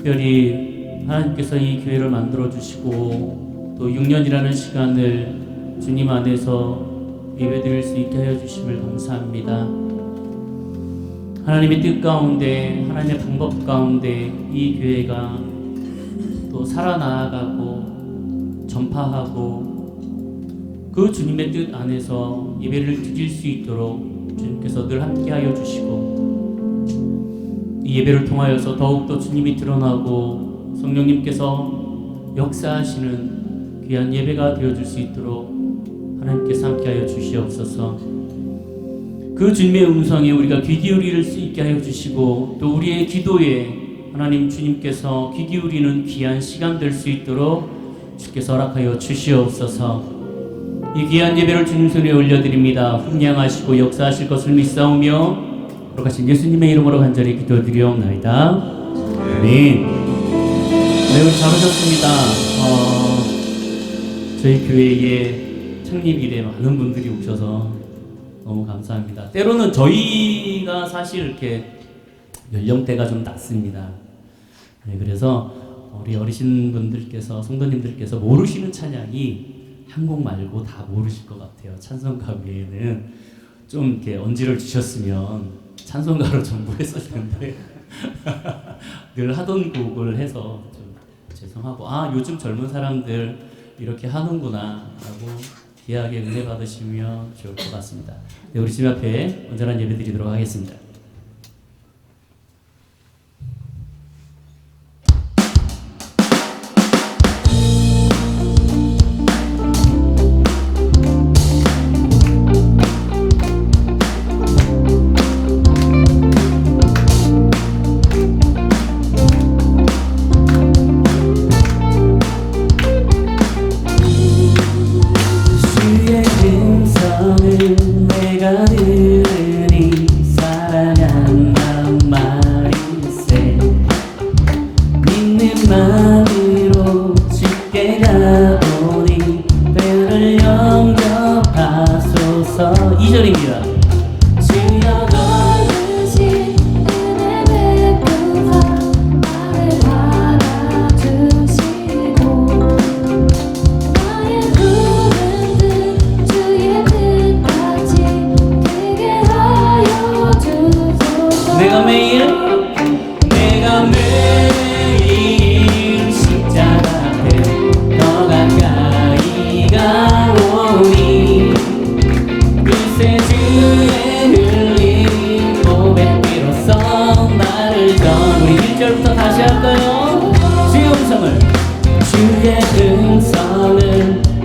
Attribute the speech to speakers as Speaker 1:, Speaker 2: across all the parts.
Speaker 1: 특별히 하나님께서 이 교회를 만들어 주시고 또 6년이라는 시간을 주님 안에서 예배드릴 수 있게 하여 주심을 감사합니다. 하나님의 뜻 가운데, 하나님의 방법 가운데 이 교회가 또 살아나가고 전파하고 그 주님의 뜻 안에서 예배를 드릴 수 있도록 주님께서 늘 함께하여 주시고, 이 예배를 통하여서 더욱더 주님이 드러나고 성령님께서 역사하시는 귀한 예배가 되어줄 수 있도록 하나님께서 함께하여 주시옵소서. 그 주님의 음성에 우리가 귀 기울일 수 있게 하여 주시고, 또 우리의 기도에 하나님 주님께서 귀 기울이는 귀한 시간 될 수 있도록 주께서 허락하여 주시옵소서. 이 귀한 예배를 주님 손에 올려드립니다. 훈양하시고 역사하실 것을 믿사오며 거룩하신 예수님의 이름으로 간절히 기도드리옵나이다. 아멘. 네, 우리 잘 오셨습니다. 저희 교회에 창립일에 많은 분들이 오셔서 너무 감사합니다. 때로는 저희가 사실 이렇게 연령대가 좀 낮습니다. 네, 그래서 우리 어르신분들께서, 성도님들께서 모르시는 찬양이 한 곡 말고 다 모르실 것 같아요. 찬송가 외에는 좀 이렇게 언지를 주셨으면 찬송가로 전부 했을 텐데 늘 하던 곡을 해서 좀 죄송하고, 요즘 젊은 사람들 이렇게 하는구나 라고 귀하게 은혜 받으시면 좋을 것 같습니다. 네, 우리 주님 앞에 온전한 예배 드리도록 하겠습니다.
Speaker 2: 내가 들으니 사랑한단 말일세. 믿는 마음으로 쉽게 가보니 배를 영접하소서. 2절입니다. 주여
Speaker 3: 거두신 은혜 베푸사 나를 알아주시고, 나의 부른 뜻 주의 뜻까지 되게 하여 주소서.
Speaker 1: 내가 매일 십자가 앞에 더 가까이 가오니 글쎄 주의 흘린 고백비로써 나를 전. 우리 1절부터 다시 할까요? 주의 음성을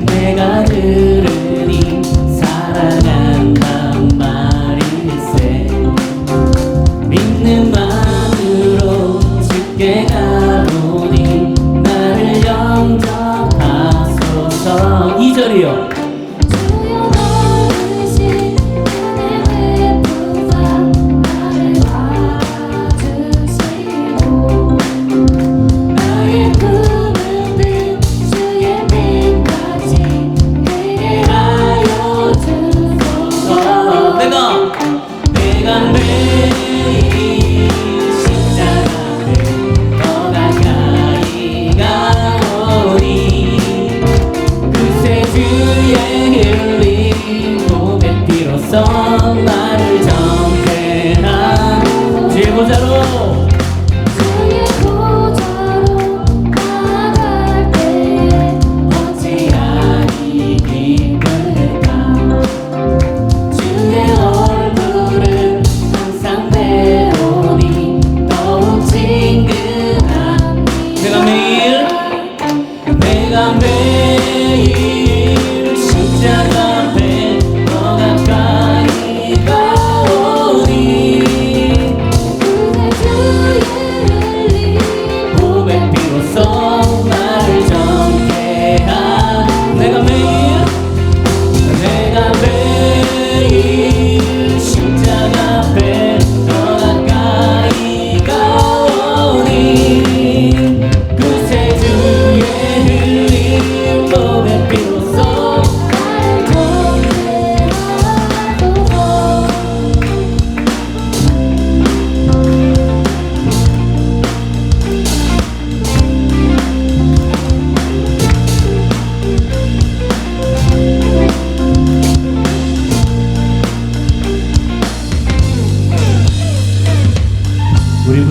Speaker 1: 내가 들으니 사랑한단 말일세. 믿는 마음으로 쉽게 가보니 나를 영접하소서. 2절이요.
Speaker 3: 주여 거두신 은혜 베푸사 나를 알아주시고, 나의 부른 뜻 주의 뜻까지 되게 하여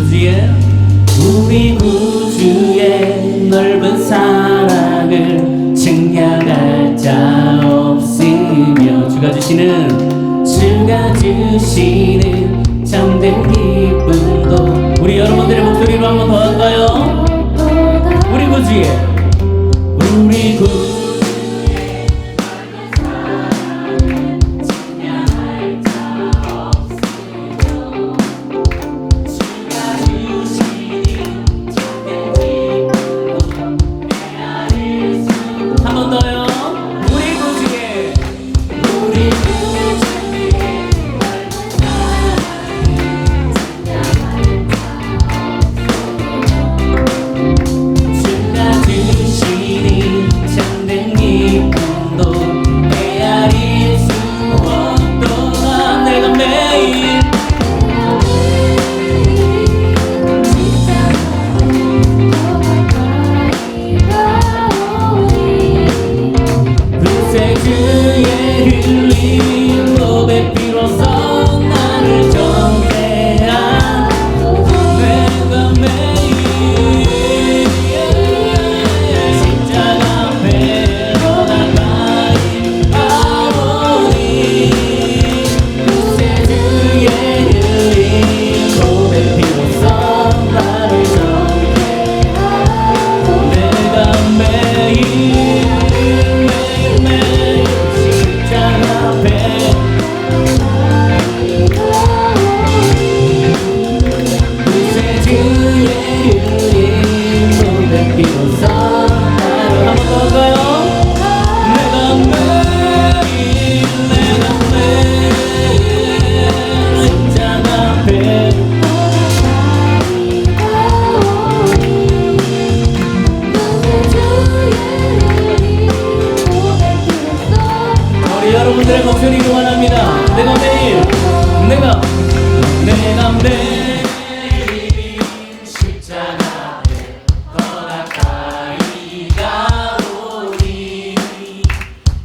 Speaker 1: 구주의
Speaker 2: 우리 구주의 넓은 사랑을 증명할 자 없으며 주가 주시는 참된 기쁨도
Speaker 1: 우리 여러분들의 목소리로 한 번 더 할까요? 우리 구주의
Speaker 2: 우리 구
Speaker 1: 한 번 더요. 우리 구주의
Speaker 2: 우리 주가 주시니 참된 기쁨도 헤아릴 수 없도다 내가 매일 구세주의 흘린 보배 피로써 나를 정죄한 내가 매일 십자가 앞에로 가까이 가오니 구세주의 흘린 보배 피로써 나를 정죄한 내가 매일 십자가 앞에 구세주의 흘린 보배 피로써 나를
Speaker 1: 한 번 더 할까요?
Speaker 2: 내가 매일 십자가 앞에
Speaker 1: 우리 여러분들의 목소리를 원합니다. 내가 매일 내가 매일
Speaker 2: 십자가 앞에 더 가까이 가오니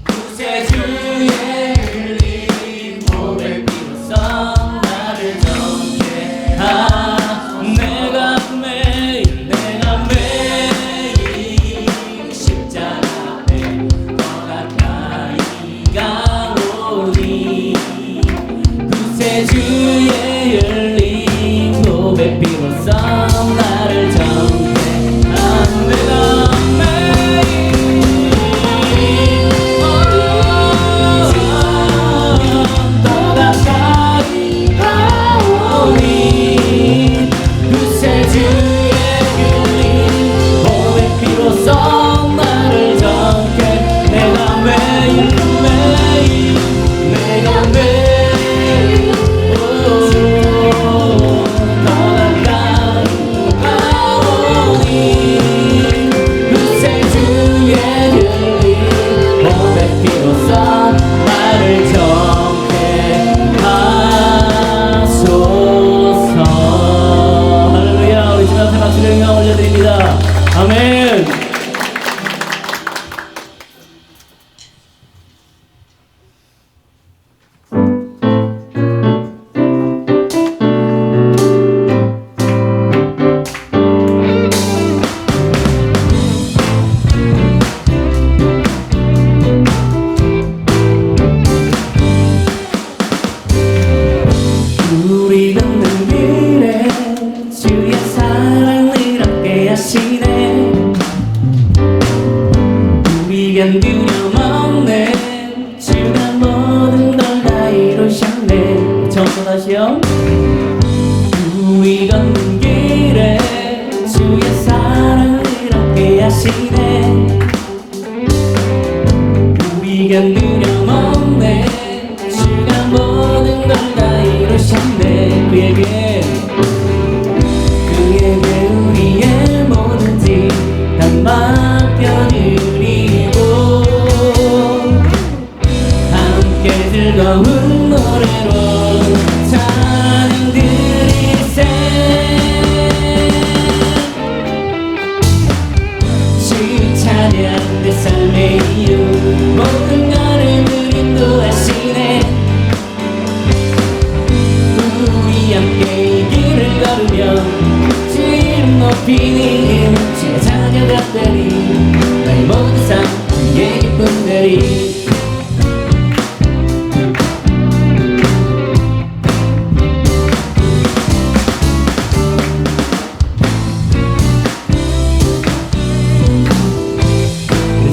Speaker 2: 구세주의 흘린 보배 피로써 나를 정죄한 내가 매일 십자가 앞에 더 가까이 가오니 구세주의 흘린 보배 피로써 나를 정죄한 내가 매일 더 가까이 가오니 구세주의 흘린 보배 피로써 나를 정죄 내가 매일 내가 매일 더 가까이 가오니 구세주의 흘린 보배 피로써 나를 정죄하소서.
Speaker 1: 할렐루야. 우리 주 앞에 박수를 영광 올려드립니다. 아멘.
Speaker 2: 우리 걷는 길에 주의 사랑을 함께 하시네 우리겐 두려움 없네 주가 모든 걸 다 이루셨네
Speaker 1: 처음부터 다시요.
Speaker 2: 우리 걷는 길에 주의 사랑을 함께 하시네 우리겐 두려움 없네 주가 모든 걸 다 이루셨네 그에게 우리의 모든 높이는 주의 자녀들이 나의 모든 삶 주의 기쁨들이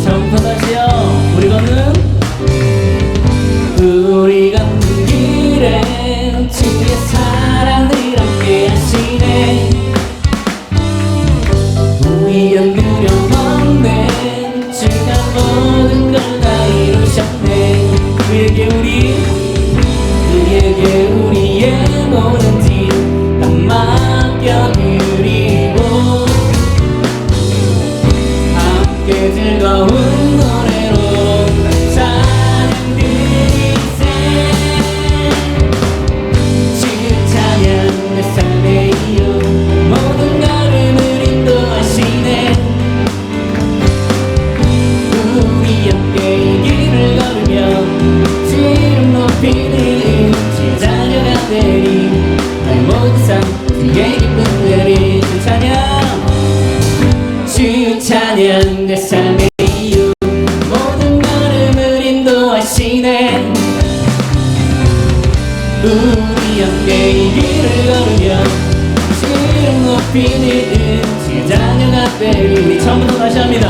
Speaker 2: 처음부터 다시요. 우리 걷는 길에 주의 사랑을 함께 하시네. 우리 연두려 먹네. 주가 모든 걸 다 이루셨네. 그에게 우리의 모든 짐 다 맡겨드리고 함께 즐거운 노래로 찬양 드리세. 주의 찬양 내 삶의 이유 모든 걸음을 인도하시네. 우리 함께 이 길을 걸으며 주 이름 높이는 주의 자녀가 되리. 나의 모든 삶 주의 기쁨들이 주 찬양 내 삶의 이유 모든 걸음을 인도하시네. 우리 함께 이 길을 걸으며 주 이름 높이는 주의 자녀가 되리. 우리 처음부터 다시 합니다.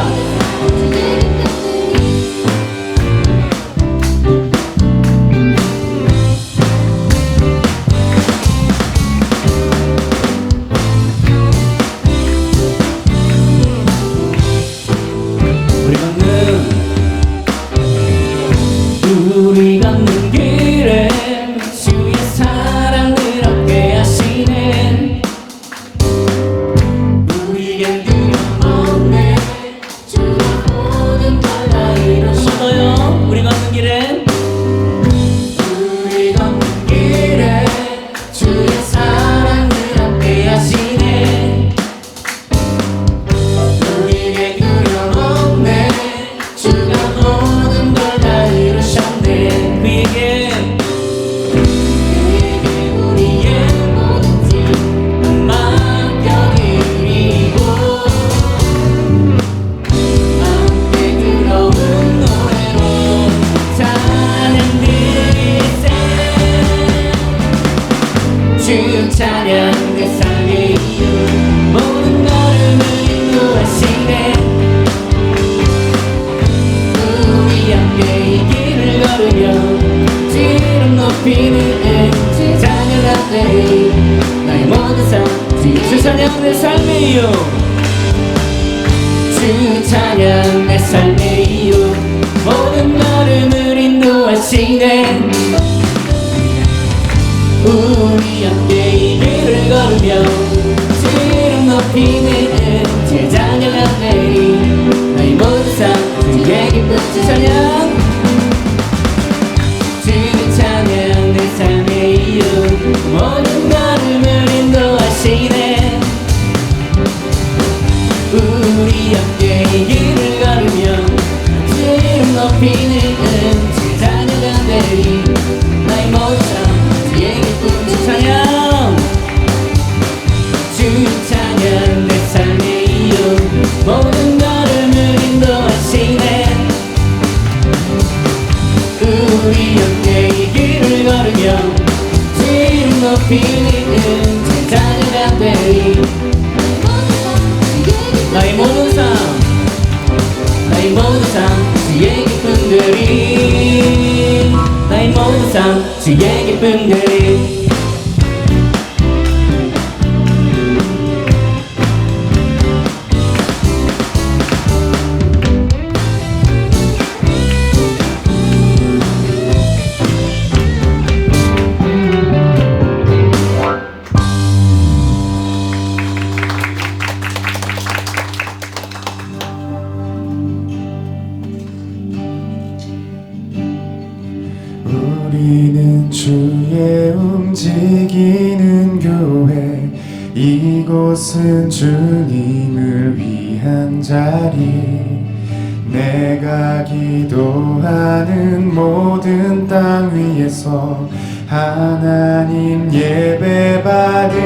Speaker 2: 우리 걷는 길에 주의 사랑을 함께 하시네. 우리에겐 두려움없네.
Speaker 3: 주의 모든 걸 다
Speaker 2: 이루셨어요. 우리 걷는 길에 주의 사랑을 함께 하시네. 우리에겐 두려움없네. 주가 모든 걸 다 이루셨네. 그에게 우리의 모든 짐 맡겨드리고 함께 들어온 노래로 찬양 드리세. 주 찬양 내 삶의 이유 모든 걸음을 인도하시네. 우리 함께 이 길을 걸으며 주 이름 높이는 주의 자녀가 되리. 나의 모든 삶 주 찬양 내 삶의 이유 주 찬양 내 삶의 이유 모든 걸음을 인도하시네. 우리 함께 이 길을 걸으며 주 이름 높이는 주의 자녀가 되리. 나의 모든 삶 주의 기쁨 주 찬양 주 찬양 내 삶의 이유 모든 걸음을 인도하시네. 우리 함께 이 길을 걸으며 주 이름 높이는 주의 자녀가 되리. 나의 모든 삶 주의 기쁨 주 찬양 주 찬양 내 삶의 이유 모든 걸음을 인도하시네. 우리 함께 이 길을 걸으며 주 이름 높이는 주 자녀가 되리. 나의 모든 삶 주의 기쁨들이 나의 모든 삶 주의 기쁨들이
Speaker 4: 우리는 주의 움직이는 교회, 이곳은 주님을 위한 자리. 내가 기도하는 모든 땅 위에서 하나님 예배받을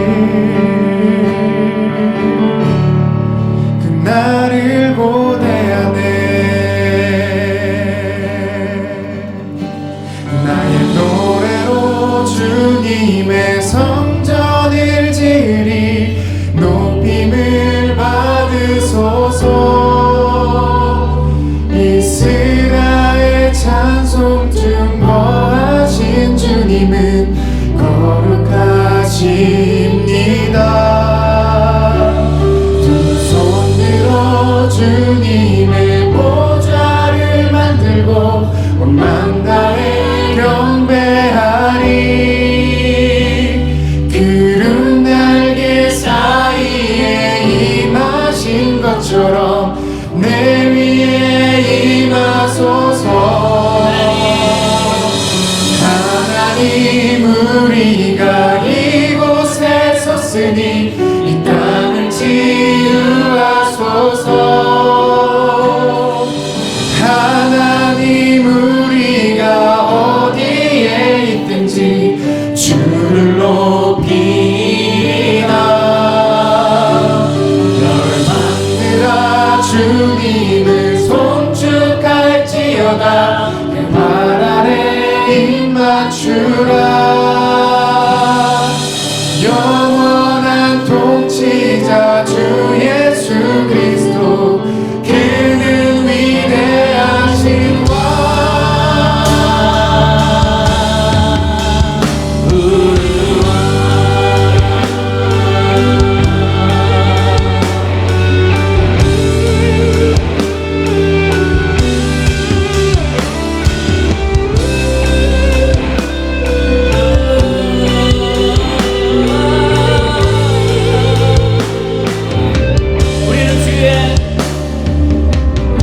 Speaker 4: 것처럼 내 위에 임하소서. 하나님 우리가 이곳에 섰으니 이 땅을 치유하소서. 하나님 우리가 어디에 있든지 주를 높이나 열망들아 주님을 송축할지어다. 그 말 아래 입 맞추라. 영원한 통치자 주 예수 그리스도 그는 위대하신 왕.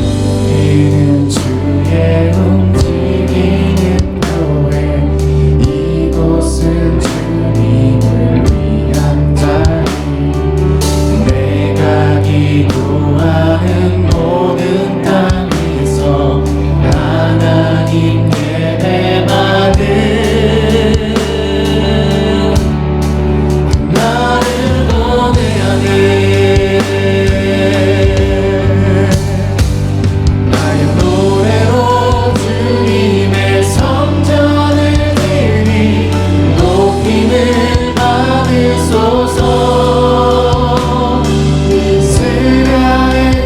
Speaker 4: 우리는 주의 움직이는 교회 이곳은 주님을 위한 자리. 내가 기도하는 모든 땅에서 하나님 예배받은 나를 보내하네. 나의 노래로 주님의 성전을 드리 높임을 받으소서. 이스라엘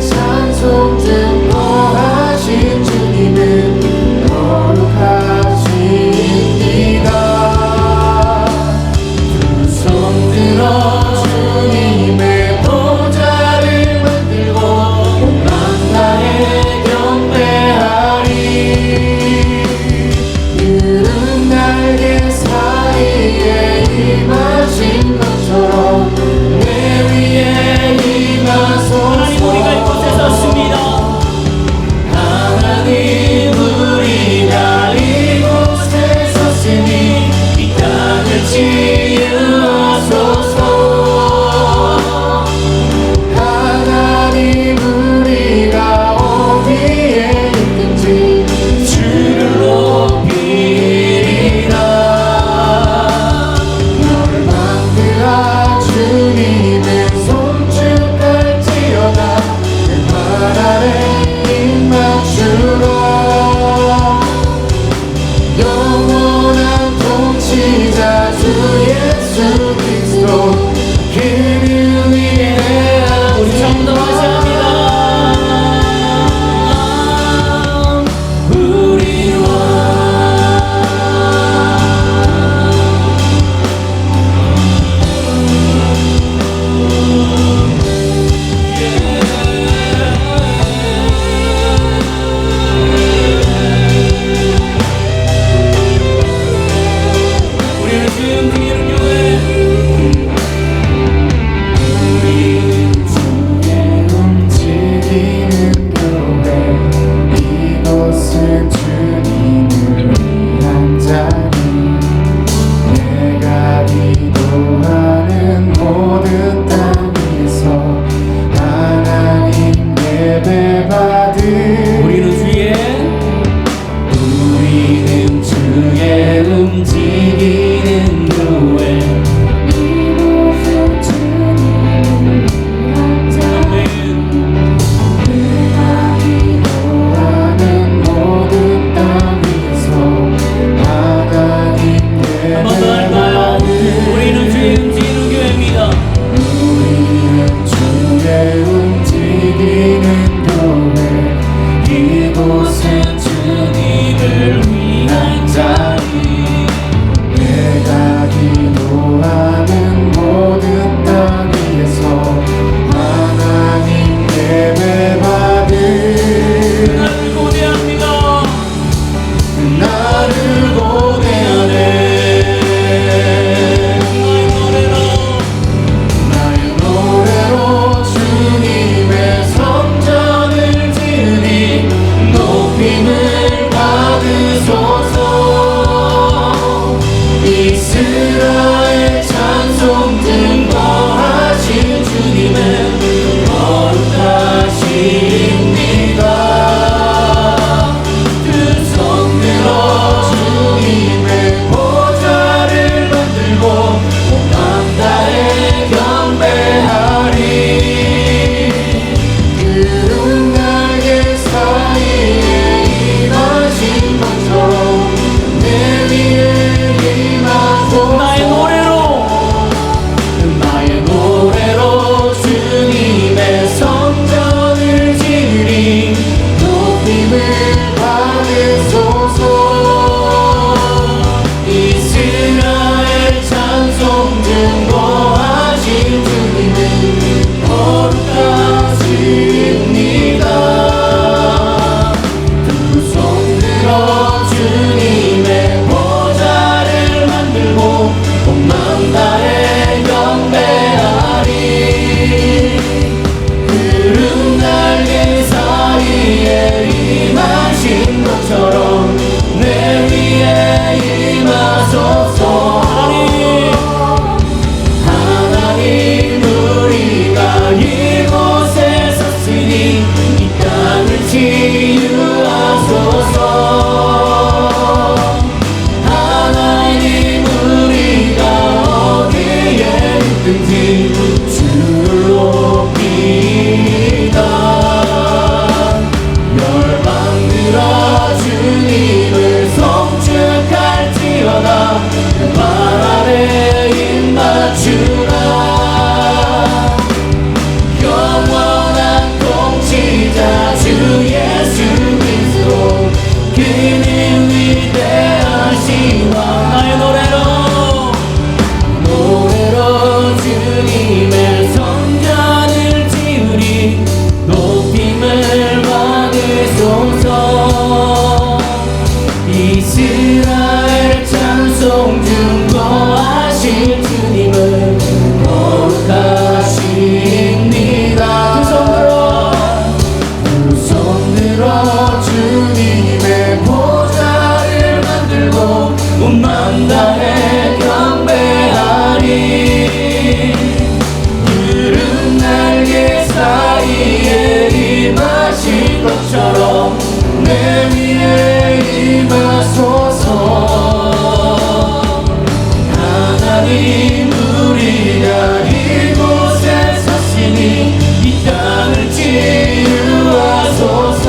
Speaker 2: 이 땅을 치유하소서.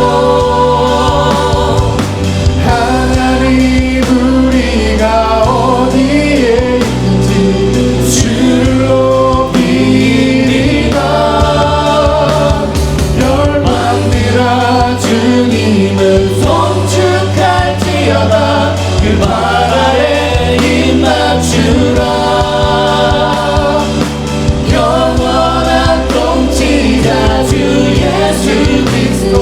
Speaker 4: 하나님 우리가 어디에 있든지 주를 높이리라. 열방들아 주님을 송축할지어다. 그 발 아래 입 맞추라. 영원한 통치자 주 예수 그리스도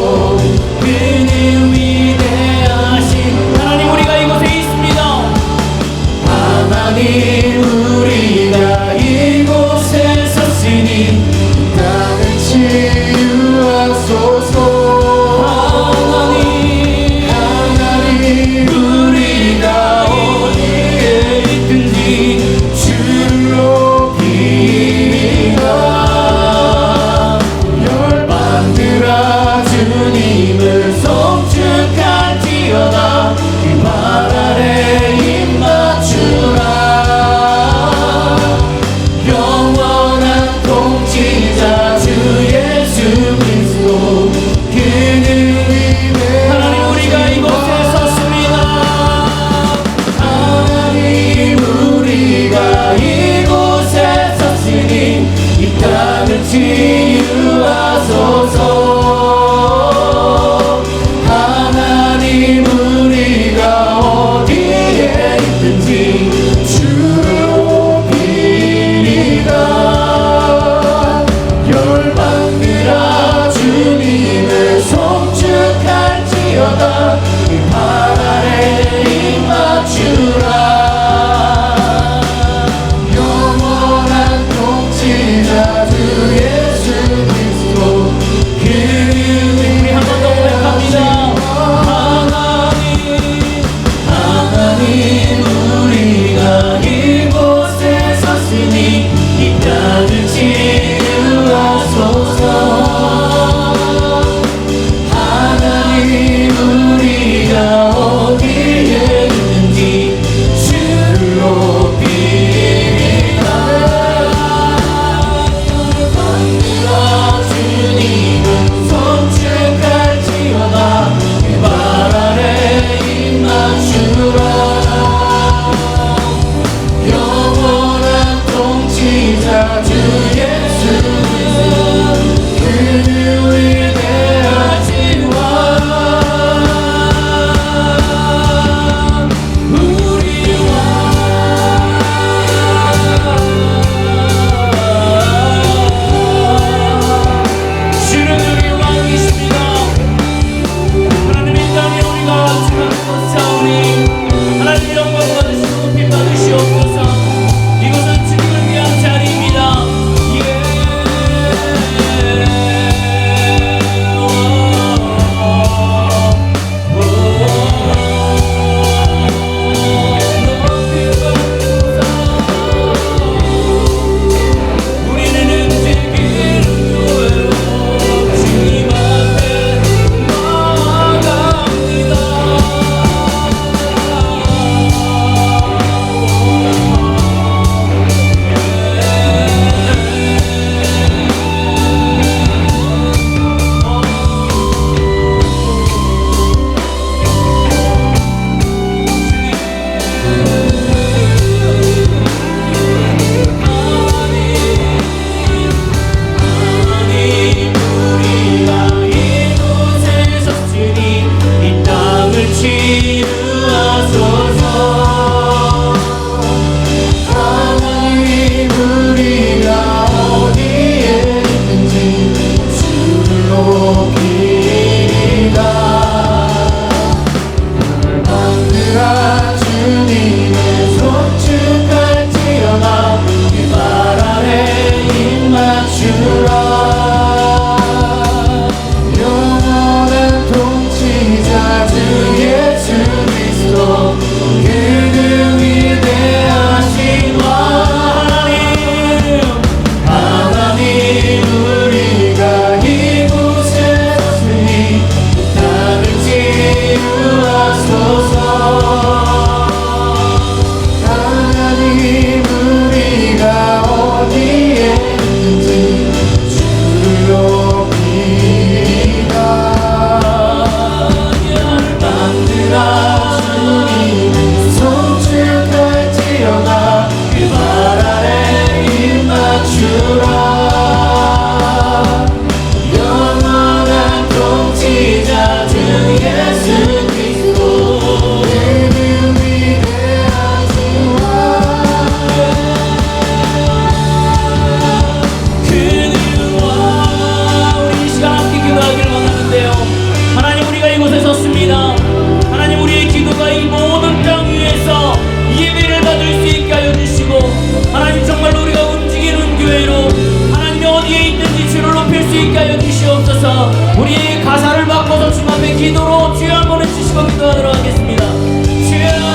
Speaker 1: 이 가사를 바꿔서 주님 앞에 기도로 주여 한번 해주시고 기도하도록 하겠습니다. 주여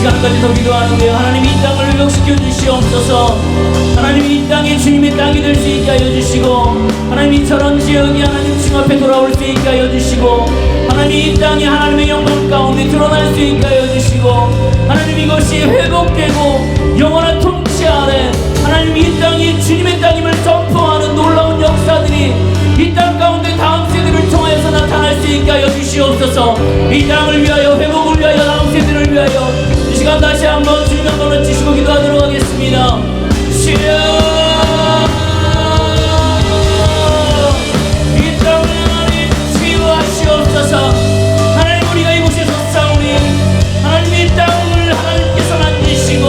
Speaker 2: 시간까지 더 기도하는데요. 하나님 이 땅을 회복시켜 주시옵소서. 하나님 이 땅이 주님의 땅이 될 수 있게 하여 주시고, 하나님 이처럼 지역이 하나님 주 앞에 돌아올 수 있게 하여 주시고, 하나님 이 땅이 하나님의 영광 가운데 드러날 수 있게 하여 주시고, 하나님 이것이 회복되고 영원한 통치 아래 하나님 이 땅이 주님의 땅임을 선포하는 놀라운 역사들이 이 땅 가운데 다음 세대를 통해서 나타날 수 있게 하여 주시옵소서. 이 땅을 위하여, 회복을 위하여, 다음 세대를 위하여 이 시간 다시 한번 주님 한번 치시고 기도하도록 하겠습니다. 이 땅을 하나님 치유하시옵소서. 하나님 우리가 이곳에서 싸우니 하나님 이 땅을 하나님께서 만드시고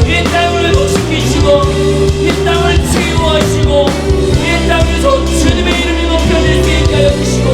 Speaker 2: 이 땅을 회복시키시고 이 땅을 치유하시고 이 땅에서 주님의 이름이 높여질 수 있게 하여 주시고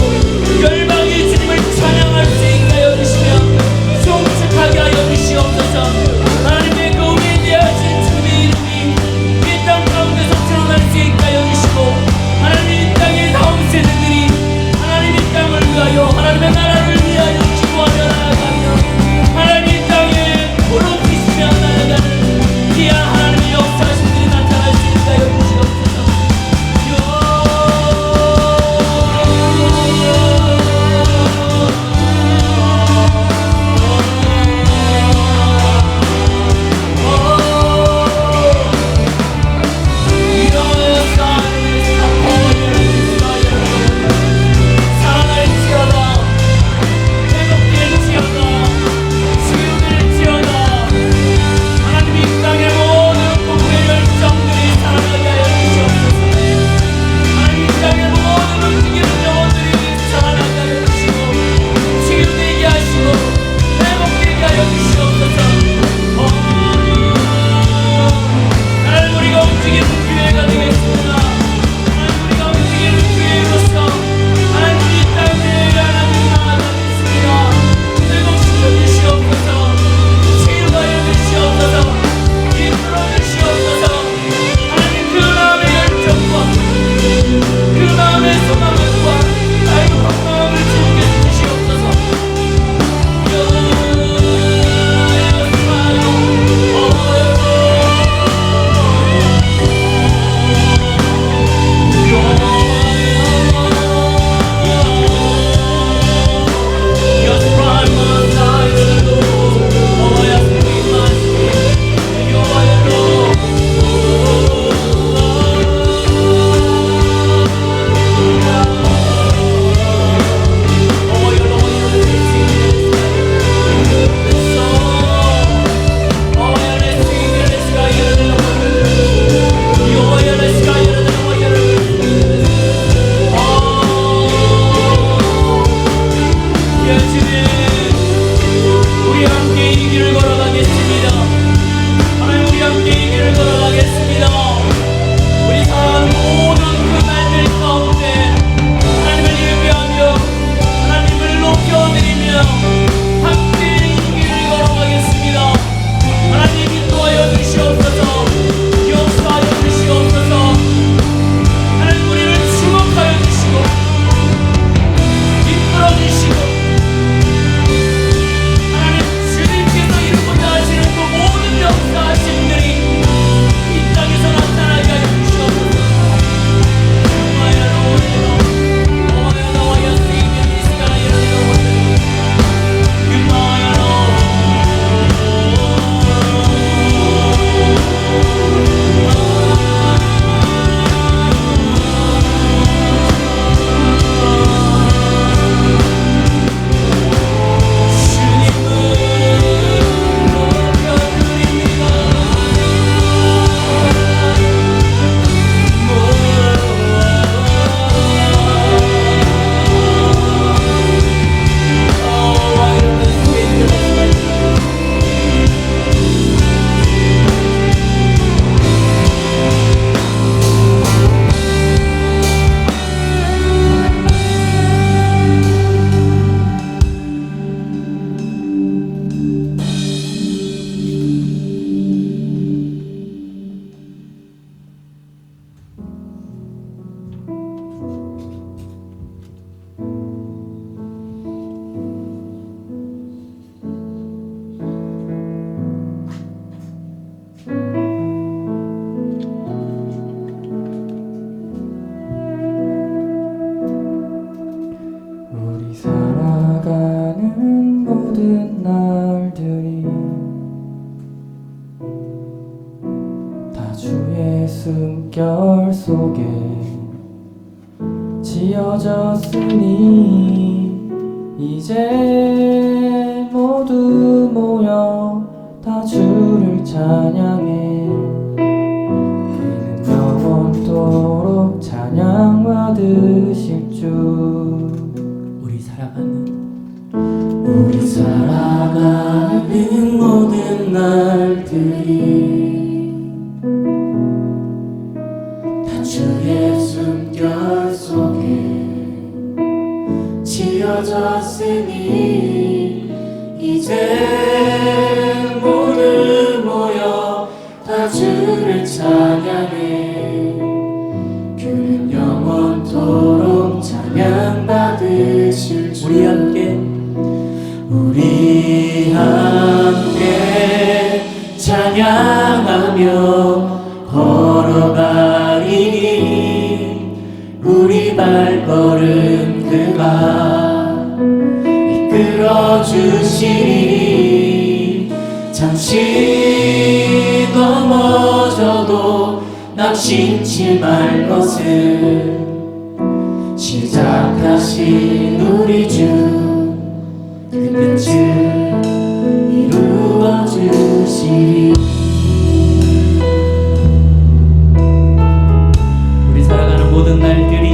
Speaker 5: 지어졌으니 이제 모두 모여 다 주를 찬양해. 그는 영원토록 찬양받으실 주.
Speaker 1: 우리 살아가는 모든 날들이 다 주의 숨결 속에 지어졌으니 이제 모두 모여 다 주를 찬양해. 그는 영원토록 찬양받으실 주. 우리 함께 찬양하며 걸어가리니 우리 발걸음 그가 이끌어 주시니 잠시 넘어져도 낙심치 말 것을 시작하신 우리 주 그 끝을 이루어 주시리. 우리 살아가는 모든 날들이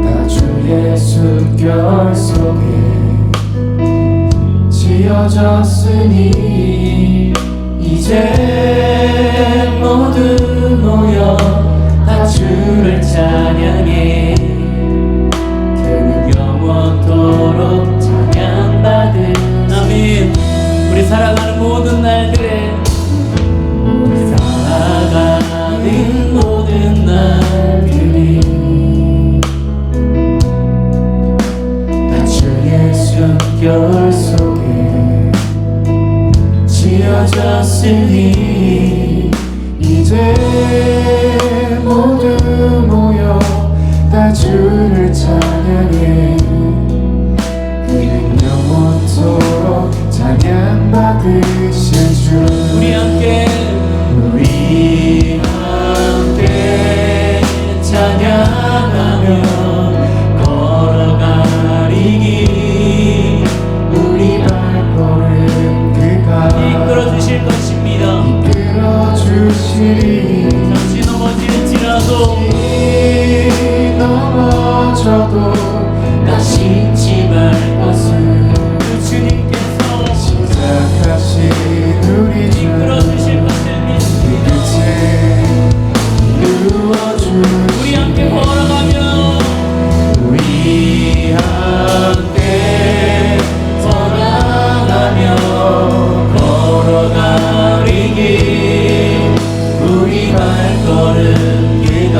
Speaker 5: 다 주의 숨결 속에 지어졌으니 이제 모두 모여 다 주를 찬양해. 그는 영원토록 찬양받을. 아멘. 우리 살아가는 모든 날들에 우리 살아가는 모든 날들이 다 주의 숨결 속에 지어졌으니 이제 모두 모여 다 주를 찬양해. 그는 영원토록 찬양받으실 주. 우리 함께 찬양하며 걸어가리니 우리 발걸음 그가 이끌어 주실 것입니다. 이끌어 주시리. 잠시 넘어질지라도 낙심치 말 것을 주님께서 시작하신 우리 주 이끌어 주실 것을 믿습니다. 이루어 주시리. 우리 함께 걸어가며 우리 함께 걸어가며 걸어가리니 우리 발걸음 그가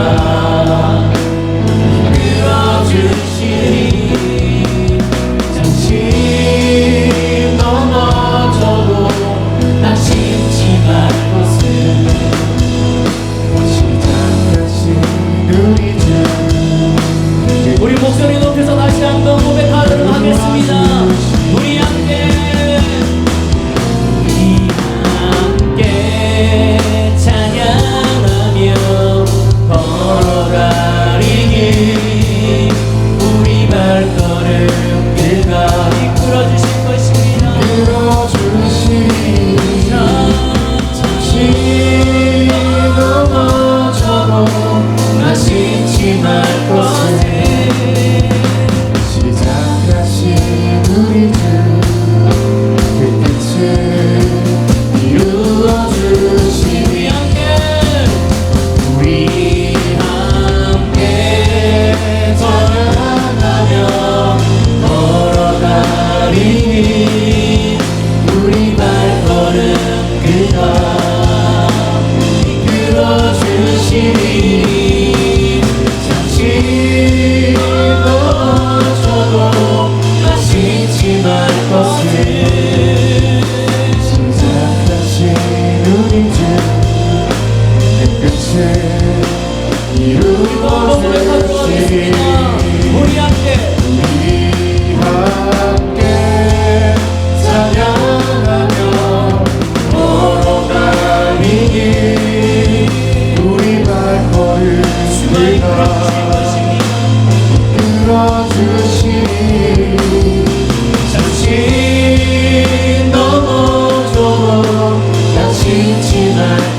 Speaker 5: 이끌어 주시니 잠시 넘어져도 낙심치 말 것을 시작하신 우리 주. 우리 목소리 높여서 다시 한번 고백하도록 하겠습니다. 우리 함께 찬양하며 걸어가리니 우리 발걸음 그가 이끌어 주실 것입니다. 이끌어 주시니 잠시 넘어져도 낙심치 말 것을 시작하신 우리 주 그 끝을 이루어 주시니 우리 함께 걸어가며 걸어가리니 우리 발걸음 그가 이끌어 주시니 잠시 넘어져도 낙심치 말 것을 시작하신 우리 주 그 끝을 이루어 주시니 우리 함께 찬양하며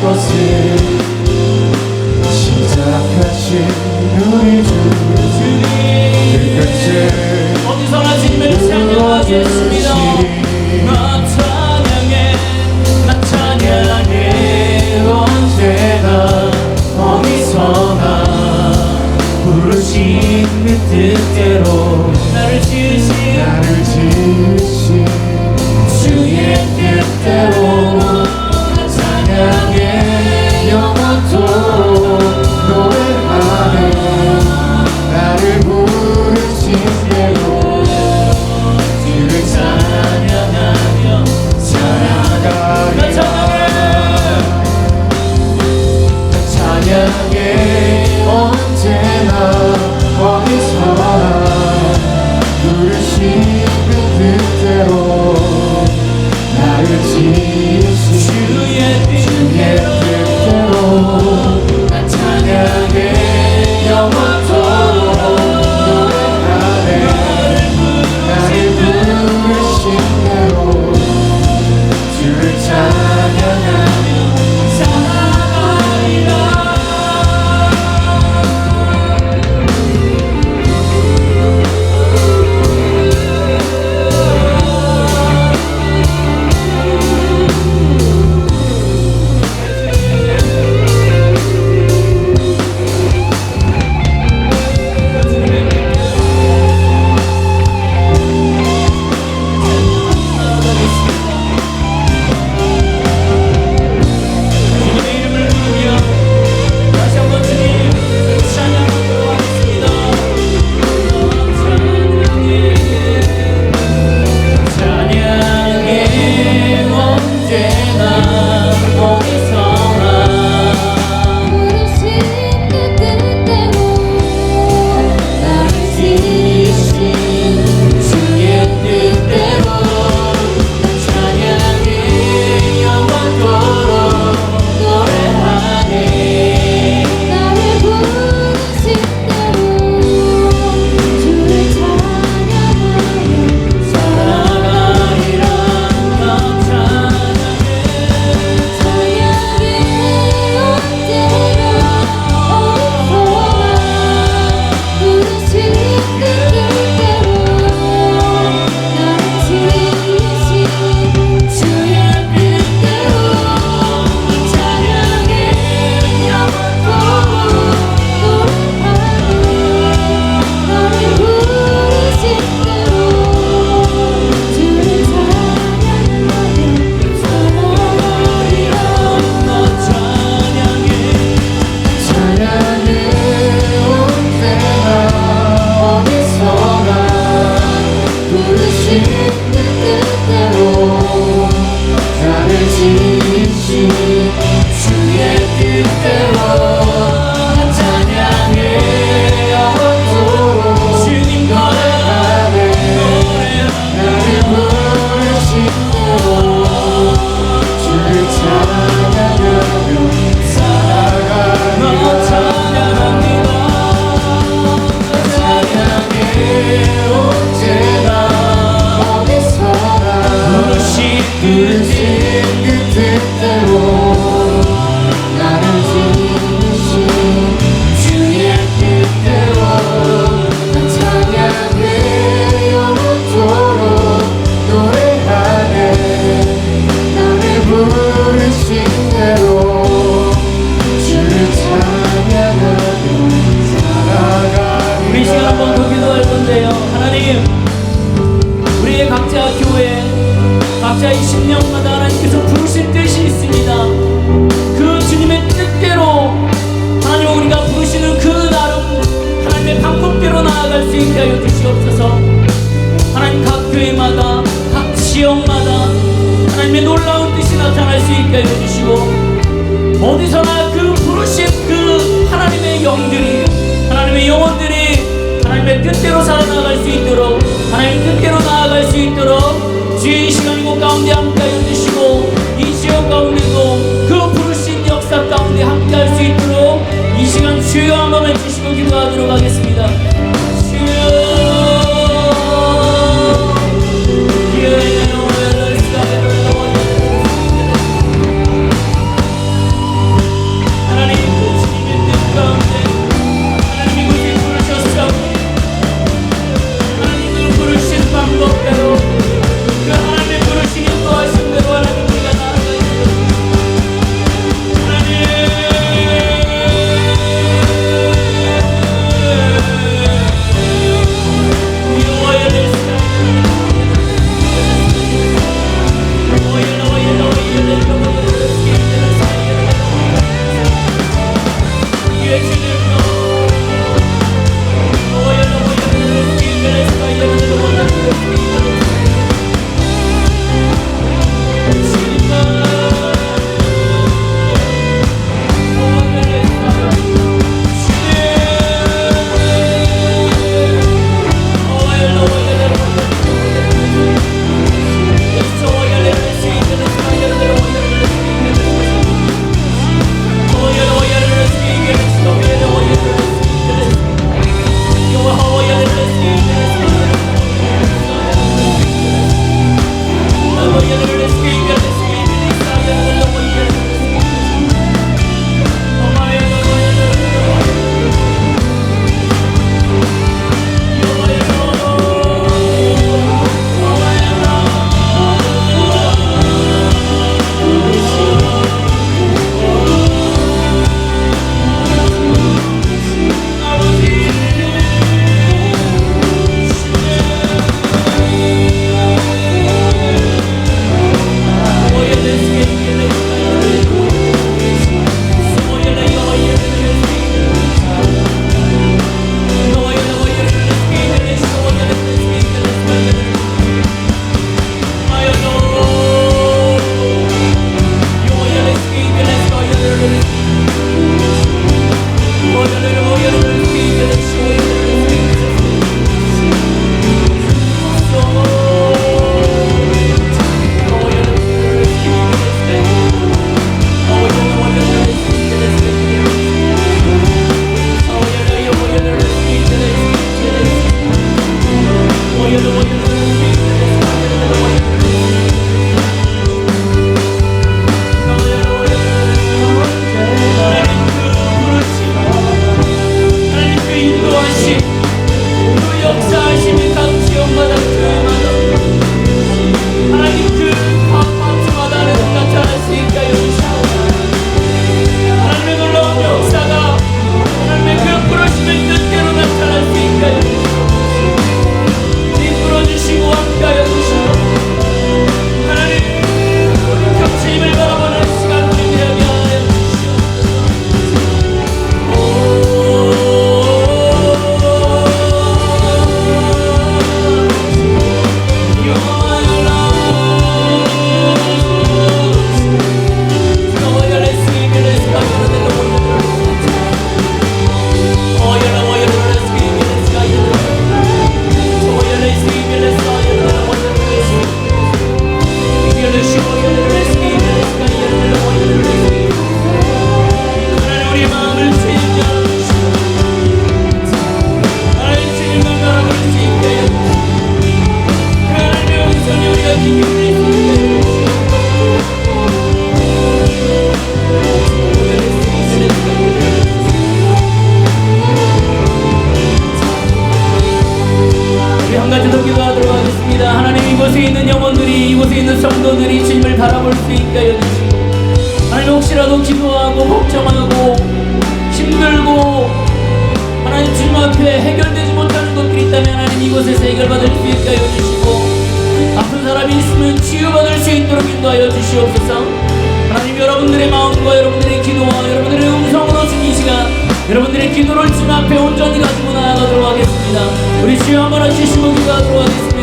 Speaker 5: 것을 시작하신 우리 주 끝을
Speaker 2: 어디서나 주님을 찬양하겠습니다. 나 찬양해 언제나 어디서나 부르신 그 뜻대로 나를 지으신 주의 뜻대로 나 찬양해 영원토록
Speaker 5: 노래하네 나를 부르신 대로 주를
Speaker 2: 찬양하며
Speaker 5: 찬양하리
Speaker 2: 나
Speaker 5: 찬양해 언제나 어디서나 부르신 그 뜻대로 나를 지으신
Speaker 2: 주의
Speaker 5: 뜻대로
Speaker 2: 나 찬양해 영원토록
Speaker 5: 노래하네 나를 부르신 대로 주를 찬양하며
Speaker 2: 사랑하리라. 주님의 이름을 부르며 다시 한번 주님 찬양하도록 하겠습니다. 찬양해 언제나 어디서나
Speaker 3: 부르신 그 뜻대로 나를 지으신
Speaker 2: 주의 뜻대로 찬양해 영원토록 노래하네.
Speaker 3: 나를 부르신 대로 주를 찬양하며
Speaker 2: 사랑하리라. 나 찬양해
Speaker 3: 찬양해 언제나 어디서나 부르신 그 뜻대로 나를 지으신 주의 뜻대로 찬양해 영원토록 노래하네 나를 부르신 대로 주를 찬양하며 사랑하리라.
Speaker 2: 나 찬양해
Speaker 5: 찬양해 언제나 어디서나
Speaker 3: 부르신 그 뜻대로
Speaker 5: 나를 지으신
Speaker 2: 주의 뜻대로 찬양해 영원토록 주님
Speaker 5: 노래하네 나를 부르신 대로 주를 찬양하며
Speaker 2: 너 찬양합니다.
Speaker 5: 찬양해 언제나 어디서나
Speaker 2: 부르신
Speaker 5: 부르신 그 뜻대로 나를 지으신
Speaker 2: 주의 뜻대로
Speaker 5: 난 찬양해 영원토록 노래하네 나를 부르신 대로 주를 찬양하며 살아가리
Speaker 2: 우리 시간 한번 더 기도할 건데요. 하나님, 우리의 각자 교회, 각자 이 심령마다 하나님께서 부르신 뜻이 있습니다. 그 주님의 뜻대로 하나님 우리가 부르시는 그 나름 하나님의 방법대로 나아갈 수 있게 하여 주시옵소서. 하나님 각 교회마다 각 지역마다 하나님의 놀라운 뜻이 나타날 수 있게 하여 주시고 어디서나 그 부르신 그 하나님의 영들이 하나님의 영혼들이 하나님의 뜻대로 살아나갈 수 있도록 하나님 뜻대로 나아갈 수 있도록 주의 이 시간 이곳 가운데 함께하여 주시고 이 지역 가운데도 그 부르신 역사 가운데 함께할 수 있도록 이 시간 주여 한번 해주시고 기도하도록 하겠습니다. 주여
Speaker 1: 밤낮으로라도 기도하고 걱정하고 힘들고 하나님 주님 앞에 해결되지 못하는 것들이 있다면 하나님 이곳에서 해결받을 수 있게 하여 주시고 아픈 사람이 있으면 치유받을 수 있도록 인도하여 주시옵소서. 하나님 여러분들의 마음과 여러분들의 기도와 여러분들의 음성으로 주는 이 시간 여러분들의 기도를 주님 앞에 온전히 가지고 나아가도록 하겠습니다. 우리 주여 한번 하시시고 기도하도록 하겠습니다.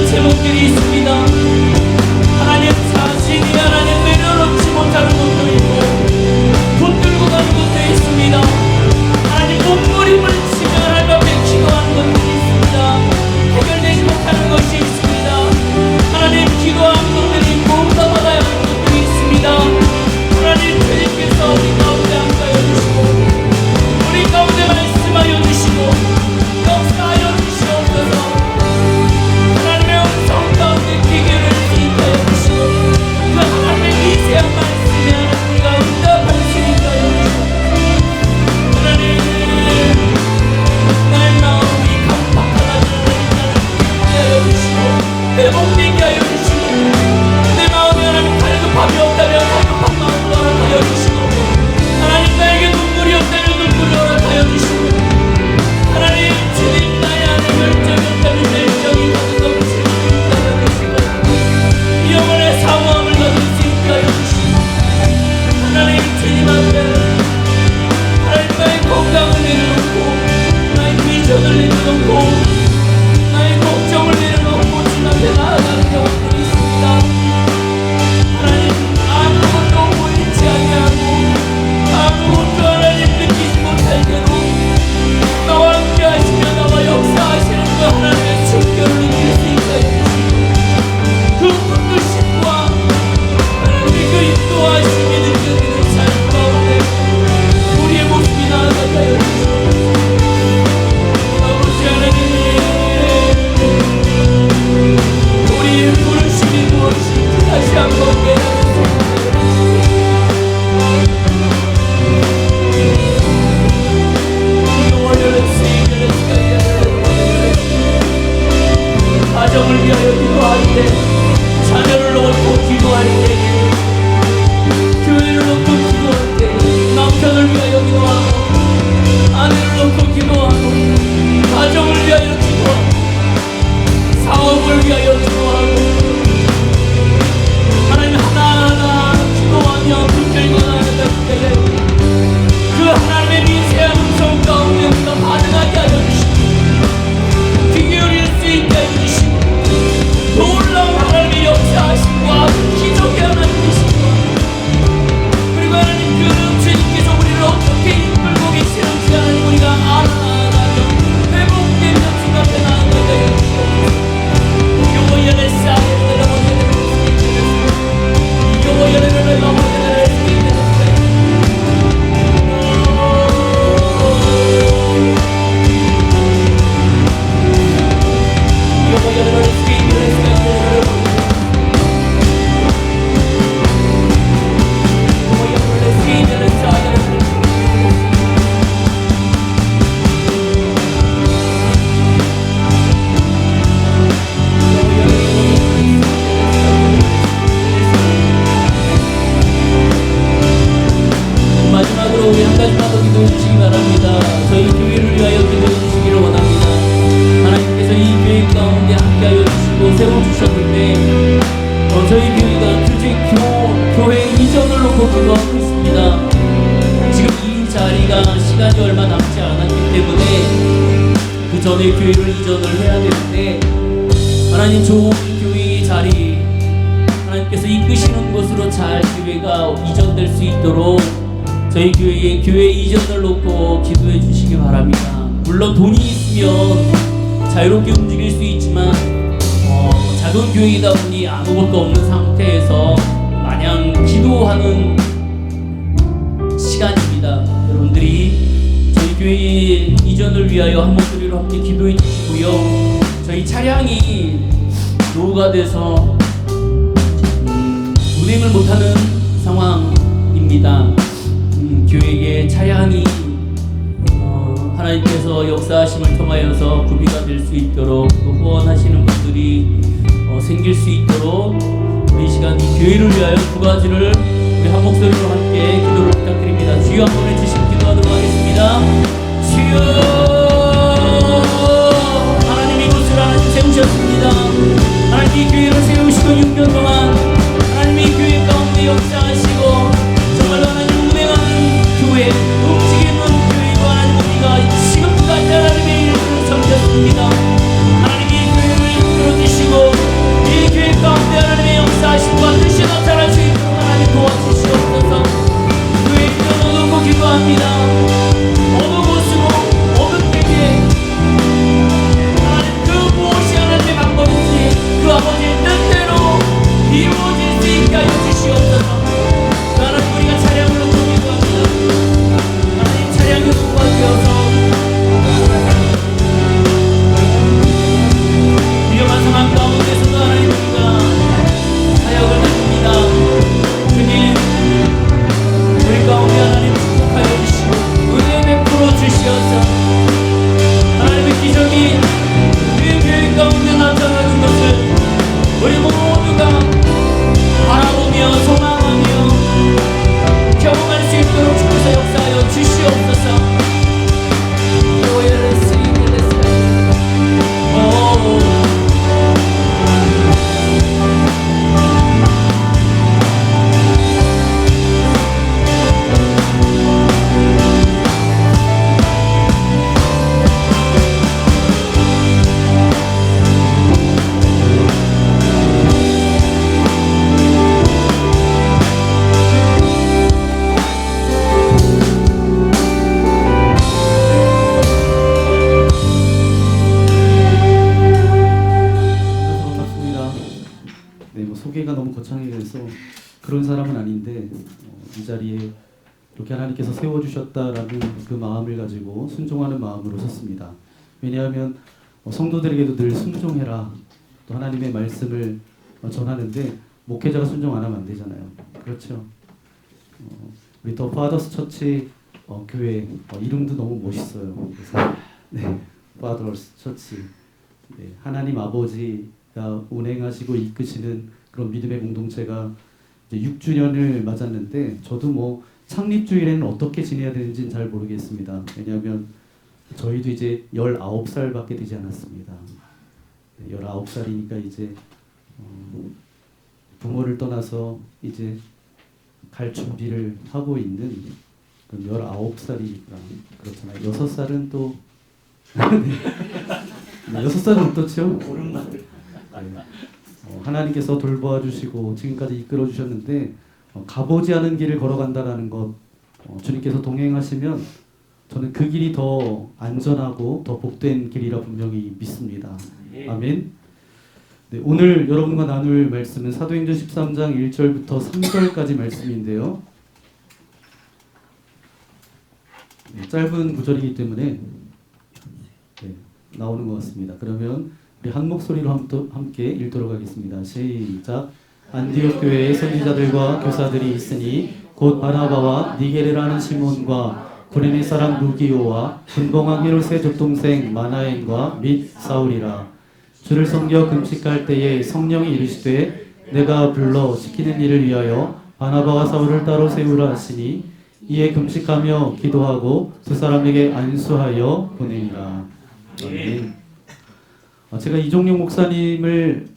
Speaker 1: 제목들이 있습니다. 하나님 자신이 하나님 내려놓지 못하는 것도 있고 붙들고 가는 것도 있습니다. 하나님 몸부림을 치며 하나님 앞에 기도하는 것들이 있습니다. 해결되지 못하는 것이 있습니다. 하나님 기도하는 것들이 있고 응답받아야 하는 것들이 있습니다. 하나님 주님께서 우리 가운데 함께하여 주시고 우리 가운데 말씀하여 주시고 역사하여 주시옵소서. 기계를 인도하여 주시고 그 하나님의 미세한 말씀에 우리가 응답할 수 있게 하여 주시고 하나님 나의 마음이 강팍하다는 하여 주시고 회복되게 하여 주시고 내 마음에 하나님 갈급함이 없다면 갈급한 마음을 허락하여 주시고 하나님 나에게 눈물이 없다면 눈물을 허락하여 주시고 하나님 주님 나의 안에 열정이 없다면 열정이 가득 넘치고 영혼의 사모함을 가질 수 있게 하여 주시고 하나님 주님 앞에 하나님 나의 건강을 내려놓고 나의 비전을 내려놓고 나의 걱정을 내려놓고 주님 앞에 나아가는 경우들이 있습니다. 하나님 아무것도 보이지 아니하고 아무것도 하나님 느끼지 못할 때도 나와 함께 하시며 나와 역사하시는 그 하나님의 충격을 느낄 수 있게 하여 주시고 그 붙드심과 하나님의 그 인도하심이 느껴지는 삶 가운데 우리의 모습이 나아가게 하여 주시옵소서. 아버지 하나님 우리의 부르심이 무엇인지 다시 한번 깨닫습니다. 가정을 위하여 기도할 때 자녀를 놓고 기도할 때에 교회를 놓고 기도할 때 남편을 위하여 기도하고 아내를 놓고 기도하고 가정을 위하여 기도하고 사업을 위하여 기도하고 하나님 하나하나 기도하며 붙들고 나아갈 때에 그 하나님의 미세한 음성 가운데 우리가 반응하게 하여 주시고 귀 기울일 수 있게 하여 주시고 놀라운 하나님의 역사하심과 기적의 하나님이시고 그리고 하나님 그 주님께서 우리를 어떻게 이끌고 계시는지 하나님 우리가 알아나가며 회복되며 주 앞에 나아가게 하여 주시옵소서. 마지막으로 우리 한 가지만 더 기도해 주시기 바랍니다. 저희 교회를 위하여 기도해 주시기를 원합니다. 하나님께서 이 교회 가운데 함께하여 주시고 세워주셨는데 저희 교회가 교회 이전을 놓고 기도하고 있습니다. 지금 이 자리가 시간이 얼마 남지 않았기 때문에 그 전에 교회를 이전을 해야 되는데 하나님 좋은 교회의 자리 하나님께서 이끄시는 곳으로 잘 교회가 이전될 수 있도록 저희 교회의 교회 이전을 놓고 기도해 주시기 바랍니다. 물론 돈이 있으면 자유롭게 움직일 수 있지만 작은 교회이다 보니 아무것도 없는 상태에서 마냥 기도하는 시간입니다. 여러분들이 저희 교회 이전을 위하여 한 목소리로 함께 기도해 주시고요. 저희 이 차량이 노후가 돼서 운행을 못하는 상황입니다. 교회에 차량이 하나님께서 역사하심을 통하여서 구비가 될 수 있도록 또 후원하시는 분들이 생길 수 있도록 우리 이 시간 이 교회를 위하여 두 가지를 우리 한 목소리로 함께 기도를 부탁드립니다. 주여 한번 해주시면 기도하도록 하겠습니다. 주여, 하나님이 이곳을 하나님 세우셨습니다. 하나님 이 교회를 세우시고 6년 동안 하나님이 이 교회 가운데 역사하시고 정말 하나님 운행하는 교회, 움직이는 교회와 하나님 우리가 지금까지 하나님의 일을 섬겼습니다. 하나님이 이 교회를 이끌어주시고 이 교회 가운데 하나님의 역사하심과 뜻이 나타날 수 있도록 하나님 도와주시옵소서. 교회 이름으로 놓고 기도합니다. 어느 곳으로 어느 때에 하나님 그 무엇이 하나님의 방법인지 그 아버지의 뜻대로 이루어질 수 있게 하여 주시옵소서. 하나님 우리가 차량을 놓고 기도합니다. 하나님 차량을 놓고 되어서 위험한 상황 가운데서도 하나님 우리가 사역을 해줍니다. 주님 우리 가운데 하나님 축복하여 주시고 은혜 베풀어 주시어서 하나님의 기적이 우리 교회 가운데 나타나는 것을 우리 모두가 바라보며 소망하며 경험할 수 있도록 주께서 역사하여 주시옵소서.
Speaker 6: 소개가 너무 거창해서 그런 사람은 아닌데 이 자리에 이렇게 하나님께서 세워주셨다라는 그 마음을 가지고 순종하는 마음으로 섰습니다. 왜냐하면 성도들에게도 늘 순종해라 또 하나님의 말씀을 전하는데 목회자가 순종 안 하면 안 되잖아요. 그렇죠? 우리 더 파더스 처치 교회 이름도 너무 멋있어요. 그래서 네, 파더스 처치 네, 하나님 아버지가 운행하시고 이끄시는 그런 믿음의 공동체가 이제 6주년을 맞았는데 저도 뭐 창립주일에는 어떻게 지내야 되는지는 잘 모르겠습니다. 왜냐하면 저희도 이제 19살밖에 되지 않았습니다. 19살이니까 이제 부모를 떠나서 이제 갈 준비를 하고 있는 19살이니까 그렇잖아요. 6살은 또 6살은 어떻죠? 하나님께서 돌보아 주시고 지금까지 이끌어 주셨는데 가보지 않은 길을 걸어간다라는 것 주님께서 동행하시면 저는 그 길이 더 안전하고 더 복된 길이라 분명히 믿습니다. 아멘. 네, 오늘 여러분과 나눌 말씀은 사도행전 13장 1절부터 3절까지 말씀인데요. 네, 짧은 구절이기 때문에 네, 나오는 것 같습니다. 그러면 우리 한 목소리로 함께 읽도록 하겠습니다. 시작. 안디옥 교회에 선지자들과 교사들이 있으니 곧 바나바와 니게르라는 시몬과 구레네 사람 루기오와 분봉왕 헤롯의 족동생 마나엔과 및 사울이라. 주를 섬겨 금식할 때에 성령이 이르시되 내가 불러 지키는 일을 위하여 바나바와 사울을 따로 세우라 하시니 이에 금식하며 기도하고 두 사람에게 안수하여 보내니라. 아멘. 제가 이종용 목사님을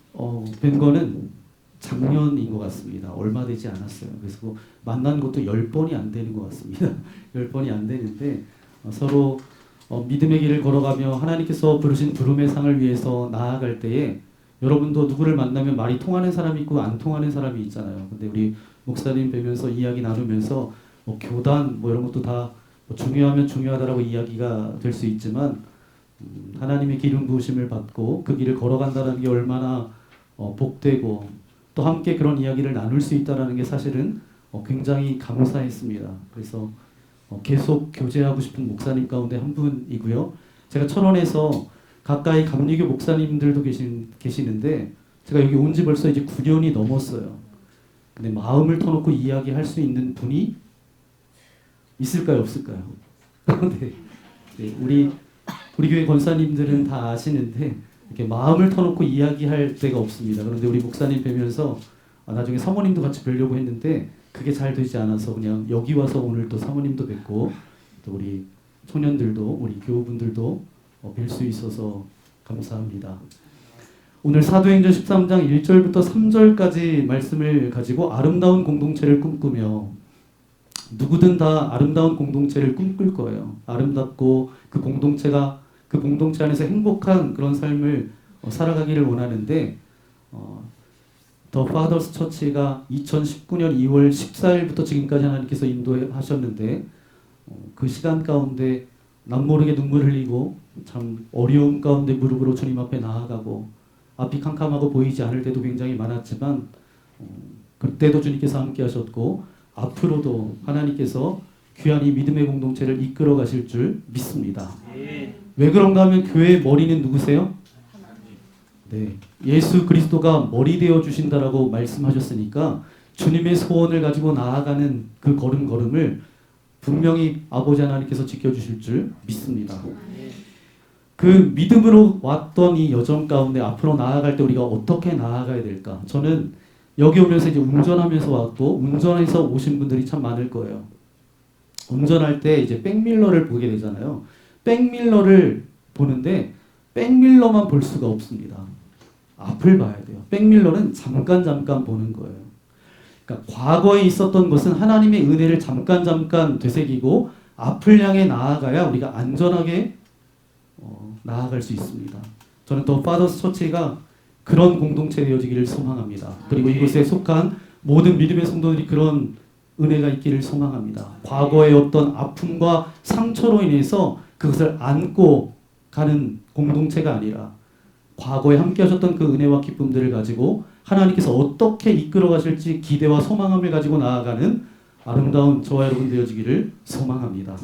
Speaker 6: 뵌 거는 작년인 것 같습니다. 얼마 되지 않았어요. 그래서 만난 것도 10번이 안 되는 것 같습니다. 10번이 안 되는데 서로 믿음의 길을 걸어가며 하나님께서 부르신 부름의 상을 위해서 나아갈 때에 여러분도 누구를 만나면 말이 통하는 사람이 있고 안 통하는 사람이 있잖아요. 근데 우리 목사님 뵈면서 이야기 나누면서 교단 이런 것도 다 중요하면 중요하다라고 이야기가 될 수 있지만 하나님의 기름 부으심을 받고 그 길을 걸어간다는 게 얼마나 복되고 또 함께 그런 이야기를 나눌 수 있다는 게 사실은 굉장히 감사했습니다. 그래서 계속 교제하고 싶은 목사님 가운데 한 분이고요. 제가 철원에서 가까이 감리교 목사님들도 계시는데 제가 여기 온 지 벌써 이제 9년이 넘었어요. 근데 마음을 터놓고 이야기할 수 있는 분이 있을까요, 없을까요? 네. 네, 우리 교회 권사님들은 다 아시는데 이렇게 마음을 터놓고 이야기할 데가 없습니다. 그런데 우리 목사님 뵈면서 나중에 사모님도 같이 뵈려고 했는데 그게 잘 되지 않아서 그냥 여기 와서 오늘 또 사모님도 뵙고 또 우리 청년들도 우리 교우분들도 뵐 수 있어서 감사합니다. 오늘 사도행전 13장 1절부터 3절까지 말씀을 가지고 아름다운 공동체를 꿈꾸며 누구든 다 아름다운 공동체를 꿈꿀 거예요. 아름답고 그 공동체 안에서 행복한 그런 삶을 살아가기를 원하는데 더 파더스 처치가 2019년 2월 14일부터 지금까지 하나님께서 인도하셨는데 그 시간 가운데 남모르게 눈물 흘리고 참 어려움 가운데 무릎으로 주님 앞에 나아가고 앞이 캄캄하고 보이지 않을 때도 굉장히 많았지만 그때도 주님께서 함께 하셨고 앞으로도 하나님께서 귀한 이 믿음의 공동체를 이끌어 가실 줄 믿습니다. 왜 그런가 하면 교회의 머리는 누구세요? 네, 예수 그리스도가 머리 되어 주신다라고 말씀하셨으니까 주님의 소원을 가지고 나아가는 그 걸음걸음을 분명히 아버지 하나님께서 지켜주실 줄 믿습니다. 그 믿음으로 왔던 이 여정 가운데 앞으로 나아갈 때 우리가 어떻게 나아가야 될까? 저는 여기 오면서 이제 운전하면서 왔고 운전해서 오신 분들이 참 많을 거예요. 운전할 때 이제 백밀러를 보게 되잖아요. 백밀러를 보는데 백밀러만 볼 수가 없습니다. 앞을 봐야 돼요. 백밀러는 잠깐 보는 거예요. 그러니까 과거에 있었던 것은 하나님의 은혜를 잠깐 되새기고 앞을 향해 나아가야 우리가 안전하게 나아갈 수 있습니다. 저는 더 파더스 처치가 그런 공동체 되어지기를 소망합니다. 그리고 이곳에 속한 모든 믿음의 성도들이 그런 은혜가 있기를 소망합니다. 과거의 어떤 아픔과 상처로 인해서 그것을 안고 가는 공동체가 아니라 과거에 함께 하셨던 그 은혜와 기쁨들을 가지고 하나님께서 어떻게 이끌어 가실지 기대와 소망함을 가지고 나아가는 아름다운 저와 여러분 되어지기를 소망합니다.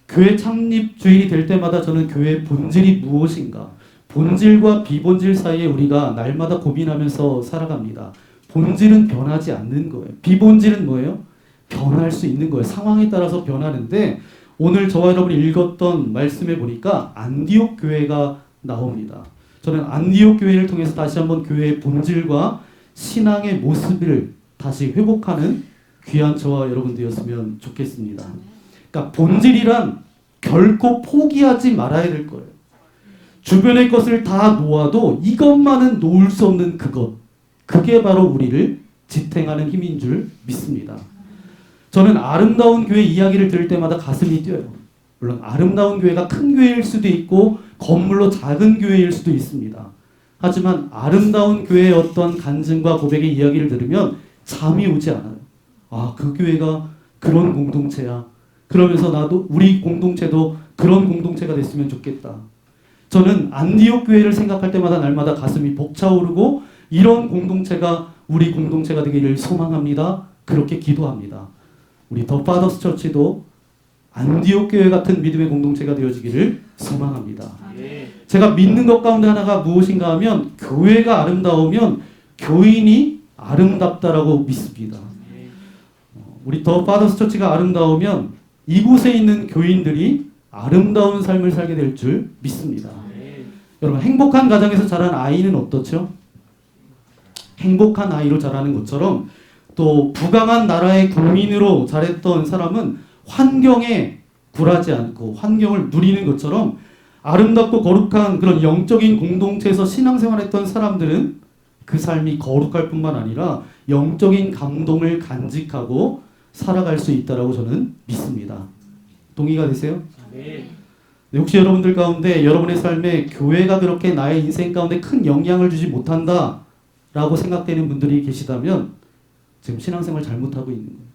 Speaker 6: 교회 창립 주일이 될 때마다 저는 교회의 본질이 무엇인가, 본질과 비본질 사이에 우리가 날마다 고민하면서 살아갑니다. 본질은 변하지 않는 거예요. 비본질은 뭐예요? 변할 수 있는 거예요. 상황에 따라서 변하는데 오늘 저와 여러분이 읽었던 말씀에 보니까 안디옥 교회가 나옵니다. 저는 안디옥 교회를 통해서 다시 한번 교회의 본질과 신앙의 모습을 다시 회복하는 귀한 저와 여러분 되었으면 좋겠습니다. 그러니까 본질이란 결코 포기하지 말아야 될 거예요. 주변의 것을 다 놓아도 이것만은 놓을 수 없는 그것. 그게 바로 우리를 지탱하는 힘인 줄 믿습니다. 저는 아름다운 교회 이야기를 들을 때마다 가슴이 뛰어요. 물론 아름다운 교회가 큰 교회일 수도 있고 건물로 작은 교회일 수도 있습니다. 하지만 아름다운 교회의 어떤 간증과 고백의 이야기를 들으면 잠이 오지 않아요. 아, 그 교회가 그런 공동체야. 그러면서 나도 우리 공동체도 그런 공동체가 됐으면 좋겠다. 저는 안디옥 교회를 생각할 때마다 날마다 가슴이 벅차오르고 이런 공동체가 우리 공동체가 되기를 소망합니다. 그렇게 기도합니다. 우리 더 파더스 처치도 안디옥 교회 같은 믿음의 공동체가 되어지기를 소망합니다. 제가 믿는 것 가운데 하나가 무엇인가 하면 교회가 아름다우면 교인이 아름답다라고 믿습니다. 우리 더 파더스 처치가 아름다우면 이곳에 있는 교인들이 아름다운 삶을 살게 될 줄 믿습니다. 여러분, 행복한 가정에서 자란 아이는 어떻죠? 행복한 아이로 자라는 것처럼 또 부강한 나라의 국민으로 자랐던 사람은 환경에 굴하지 않고 환경을 누리는 것처럼 아름답고 거룩한 그런 영적인 공동체에서 신앙생활했던 사람들은 그 삶이 거룩할 뿐만 아니라 영적인 감동을 간직하고 살아갈 수 있다라고 저는 믿습니다. 동의가 되세요? 네, 혹시 여러분들 가운데 여러분의 삶에 교회가 그렇게 나의 인생 가운데 큰 영향을 주지 못한다 라고 생각되는 분들이 계시다면 지금 신앙생활 잘못하고 있는 거예요.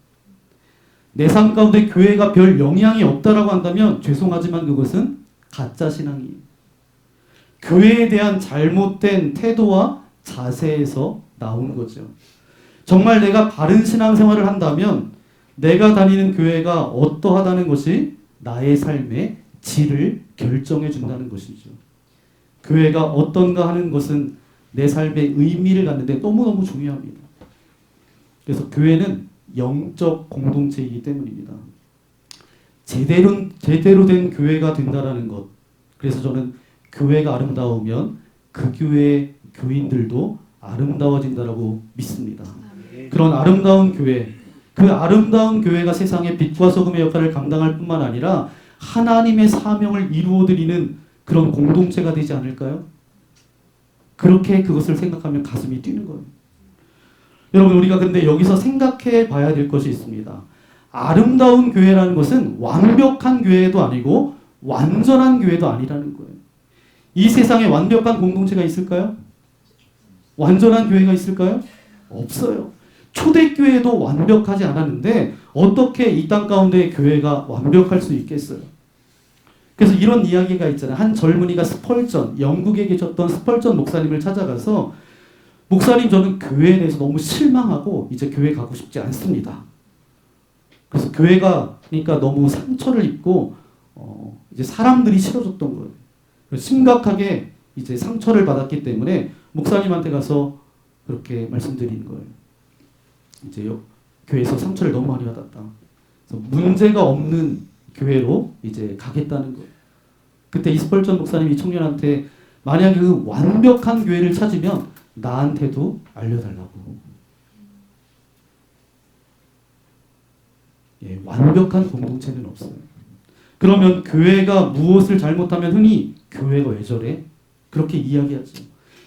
Speaker 6: 내 삶 가운데 교회가 별 영향이 없다라고 한다면 죄송하지만 그것은 가짜 신앙이에요. 교회에 대한 잘못된 태도와 자세에서 나오는 거죠. 정말 내가 바른 신앙생활을 한다면 내가 다니는 교회가 어떠하다는 것이 나의 삶의 질을 결정해 준다는 것이죠. 교회가 어떤가 하는 것은 내 삶의 의미를 갖는데 너무너무 중요합니다. 그래서 교회는 영적 공동체이기 때문입니다. 제대로 된 교회가 된다라는 것. 그래서 저는 교회가 아름다우면 그 교회의 교인들도 아름다워진다라고 믿습니다. 그런 아름다운 교회, 그 아름다운 교회가 세상의 빛과 소금의 역할을 감당할 뿐만 아니라 하나님의 사명을 이루어드리는 그런 공동체가 되지 않을까요? 그렇게 그것을 생각하면 가슴이 뛰는 거예요. 여러분, 우리가 근데 여기서 생각해 봐야 될 것이 있습니다. 아름다운 교회라는 것은 완벽한 교회도 아니고 완전한 교회도 아니라는 거예요. 이 세상에 완벽한 공동체가 있을까요? 완전한 교회가 있을까요? 없어요. 초대교회도 완벽하지 않았는데 어떻게 이 땅 가운데 교회가 완벽할 수 있겠어요? 그래서 이런 이야기가 있잖아요. 한 젊은이가 스펄전, 영국에 계셨던 스펄전 목사님을 찾아가서 목사님, 저는 교회에 대해서 너무 실망하고 이제 교회 가고 싶지 않습니다. 그래서 교회가 그러니까 너무 상처를 입고 이제 사람들이 싫어졌던 거예요. 심각하게 이제 상처를 받았기 때문에 목사님한테 가서 그렇게 말씀드리는 거예요. 이제 교회에서 상처를 너무 많이 받았다. 그래서 문제가 없는 교회로 이제 가겠다는 거예요. 그때 이스펄전 목사님이 청년한테 만약에 그 완벽한 교회를 찾으면 나한테도 알려달라고. 예, 완벽한 공동체는 없어요. 그러면 교회가 무엇을 잘못하면 흔히 교회가 왜 저래? 그렇게 이야기하죠.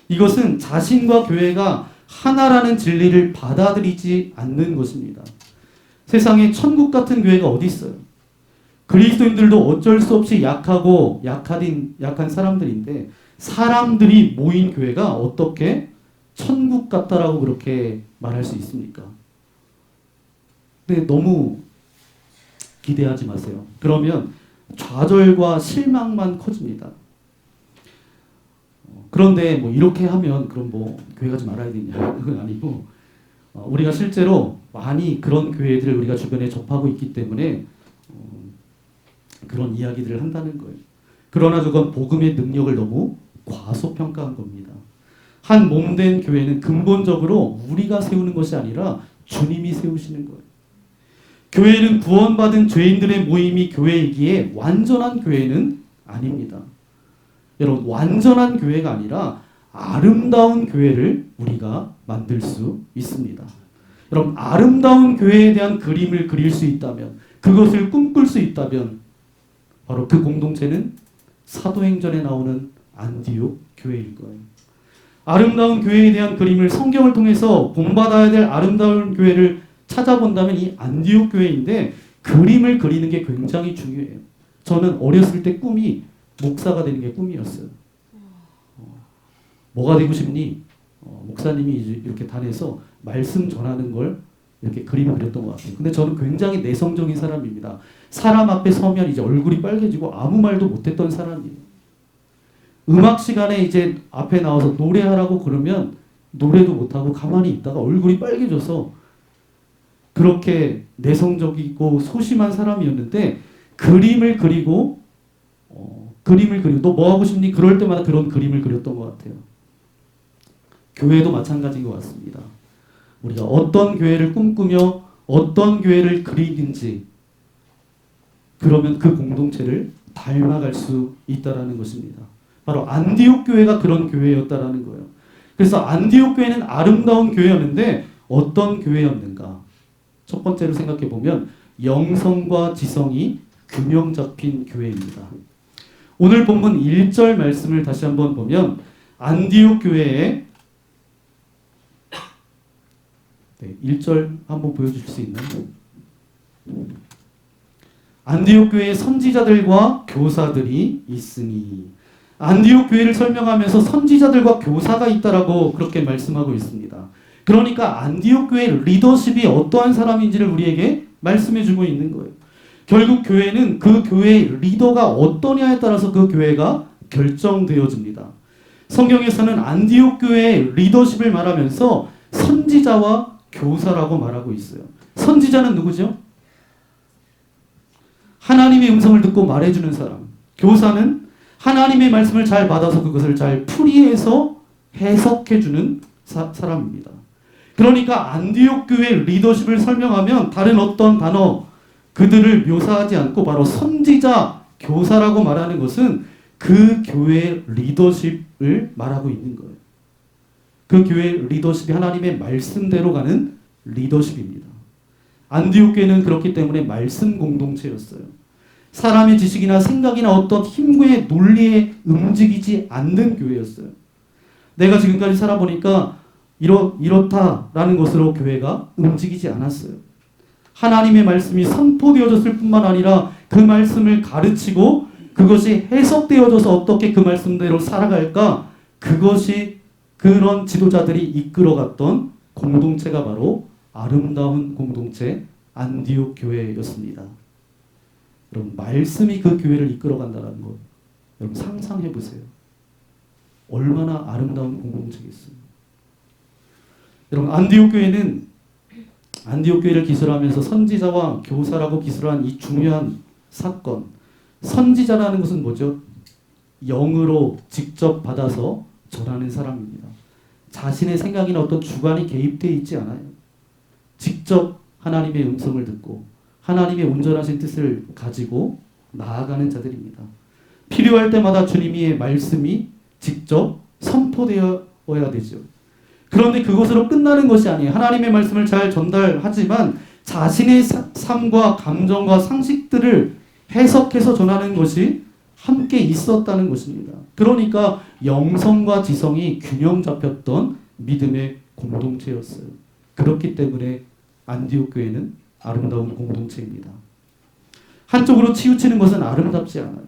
Speaker 6: 이것은 자신과 교회가 하나라는 진리를 받아들이지 않는 것입니다. 세상에 천국 같은 교회가 어디 있어요? 그리스도인들도 어쩔 수 없이 약한 사람들인데 사람들이 모인 교회가 어떻게 천국 같다라고 그렇게 말할 수 있습니까? 근데 너무 기대하지 마세요. 그러면 좌절과 실망만 커집니다. 그런데 뭐 이렇게 하면 그럼 뭐 교회 가지 말아야 되냐? 그건 아니고 우리가 실제로 많이 그런 교회들을 우리가 주변에 접하고 있기 때문에 그런 이야기들을 한다는 거예요. 그러나 그건 복음의 능력을 너무 과소평가한 겁니다. 한 몸된 교회는 근본적으로 우리가 세우는 것이 아니라 주님이 세우시는 거예요. 교회는 구원받은 죄인들의 모임이 교회이기에 완전한 교회는 아닙니다. 여러분, 완전한 교회가 아니라 아름다운 교회를 우리가 만들 수 있습니다. 여러분, 아름다운 교회에 대한 그림을 그릴 수 있다면, 그것을 꿈꿀 수 있다면 바로 그 공동체는 사도행전에 나오는 안디옥 교회일 거예요. 아름다운 교회에 대한 그림을 성경을 통해서 본받아야 될 아름다운 교회를 찾아본다면 이 안디옥 교회인데 그림을 그리는 게 굉장히 중요해요. 저는 어렸을 때 꿈이 목사가 되는 게 꿈이었어요. 뭐가 되고 싶니? 목사님이 이렇게 단에서 말씀 전하는 걸 이렇게 그림을 그렸던 것 같아요. 근데 저는 굉장히 내성적인 사람입니다. 사람 앞에 서면 이제 얼굴이 빨개지고 아무 말도 못했던 사람이에요. 음악 시간에 이제 앞에 나와서 노래하라고 그러면 노래도 못하고 가만히 있다가 얼굴이 빨개져서 그렇게 내성적이고 소심한 사람이었는데 그림을 그리고 너 뭐 하고 싶니? 그럴 때마다 그런 그림을 그렸던 것 같아요. 교회도 마찬가지인 것 같습니다. 우리가 어떤 교회를 꿈꾸며 어떤 교회를 그리든지 그러면 그 공동체를 닮아갈 수 있다라는 것입니다. 바로 안디옥 교회가 그런 교회였다라는 거예요. 그래서 안디옥 교회는 아름다운 교회였는데 어떤 교회였는가? 첫 번째로 생각해 보면 영성과 지성이 균형 잡힌 교회입니다. 오늘 본문 1절 말씀을 다시 한번 보면 안디옥 교회의 1절 한번 보여주실 수 있나요? 안디옥 교회에 선지자들과 교사들이 있으니 안디옥 교회를 설명하면서 선지자들과 교사가 있다라고 그렇게 말씀하고 있습니다. 그러니까 안디옥 교회의 리더십이 어떠한 사람인지를 우리에게 말씀해주고 있는 거예요. 결국 교회는 그 교회의 리더가 어떠냐에 따라서 그 교회가 결정되어집니다. 성경에서는 안디옥 교회의 리더십을 말하면서 선지자와 교사라고 말하고 있어요. 선지자는 누구죠? 하나님의 음성을 듣고 말해주는 사람. 교사는 하나님의 말씀을 잘 받아서 그것을 잘 풀이해서 해석해주는 사람입니다. 그러니까 안디옥 교회 리더십을 설명하면 다른 어떤 단어 그들을 묘사하지 않고 바로 선지자, 교사라고 말하는 것은 그 교회의 리더십을 말하고 있는 거예요. 그 교회의 리더십이 하나님의 말씀대로 가는 리더십입니다. 안디옥 교회는 그렇기 때문에 말씀 공동체였어요. 사람의 지식이나 생각이나 어떤 힘의 논리에 움직이지 않는 교회였어요. 내가 지금까지 살아보니까 이렇다라는 것으로 교회가 움직이지 않았어요. 하나님의 말씀이 선포되어졌을 뿐만 아니라 그 말씀을 가르치고 그것이 해석되어져서 어떻게 그 말씀대로 살아갈까, 그것이 그런 지도자들이 이끌어갔던 공동체가 바로 아름다운 공동체 안디옥 교회였습니다. 여러분, 말씀이 그 교회를 이끌어간다는 것, 여러분 상상해 보세요. 얼마나 아름다운 공동체겠어요. 여러분, 안디옥 교회를 기술하면서 선지자와 교사라고 기술한 이 중요한 사건, 선지자라는 것은 뭐죠? 영으로 직접 받아서 전하는 사람입니다. 자신의 생각이나 어떤 주관이 개입되어 있지 않아요. 직접 하나님의 음성을 듣고 하나님의 온전하신 뜻을 가지고 나아가는 자들입니다. 필요할 때마다 주님의 말씀이 직접 선포되어야 되죠. 그런데 그것으로 끝나는 것이 아니에요. 하나님의 말씀을 잘 전달하지만 자신의 삶과 감정과 상식들을 해석해서 전하는 것이 함께 있었다는 것입니다. 그러니까 영성과 지성이 균형 잡혔던 믿음의 공동체였어요. 그렇기 때문에 안디옥 교회는 아름다운 공동체입니다. 한쪽으로 치우치는 것은 아름답지 않아요.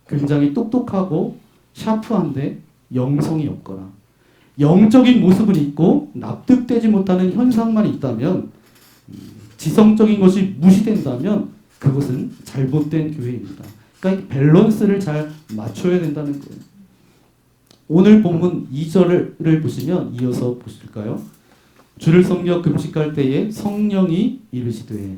Speaker 6: 굉장히 똑똑하고 샤프한데 영성이 없거나 영적인 모습은 있고 납득되지 못하는 현상만 있다면, 지성적인 것이 무시된다면 그것은 잘못된 교회입니다. 그러니까 밸런스를 잘 맞춰야 된다는 거예요. 오늘 본문 2절을 보시면 이어서 보실까요? 주를 섬겨 금식할 때에 성령이 이르시되,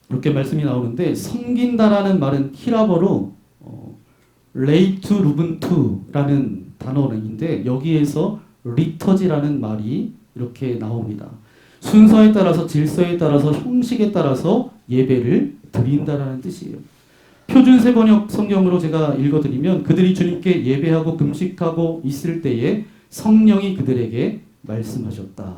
Speaker 6: 이렇게 말씀이 나오는데, 섬긴다라는 말은 히라버로 레이투 루븐투라는 단어인데 여기에서 리터지라는 말이 이렇게 나옵니다. 순서에 따라서, 질서에 따라서, 형식에 따라서 예배를 드린다라는 뜻이에요. 표준 세번역 성경으로 제가 읽어드리면, 그들이 주님께 예배하고 금식하고 있을 때에 성령이 그들에게 말씀하셨다.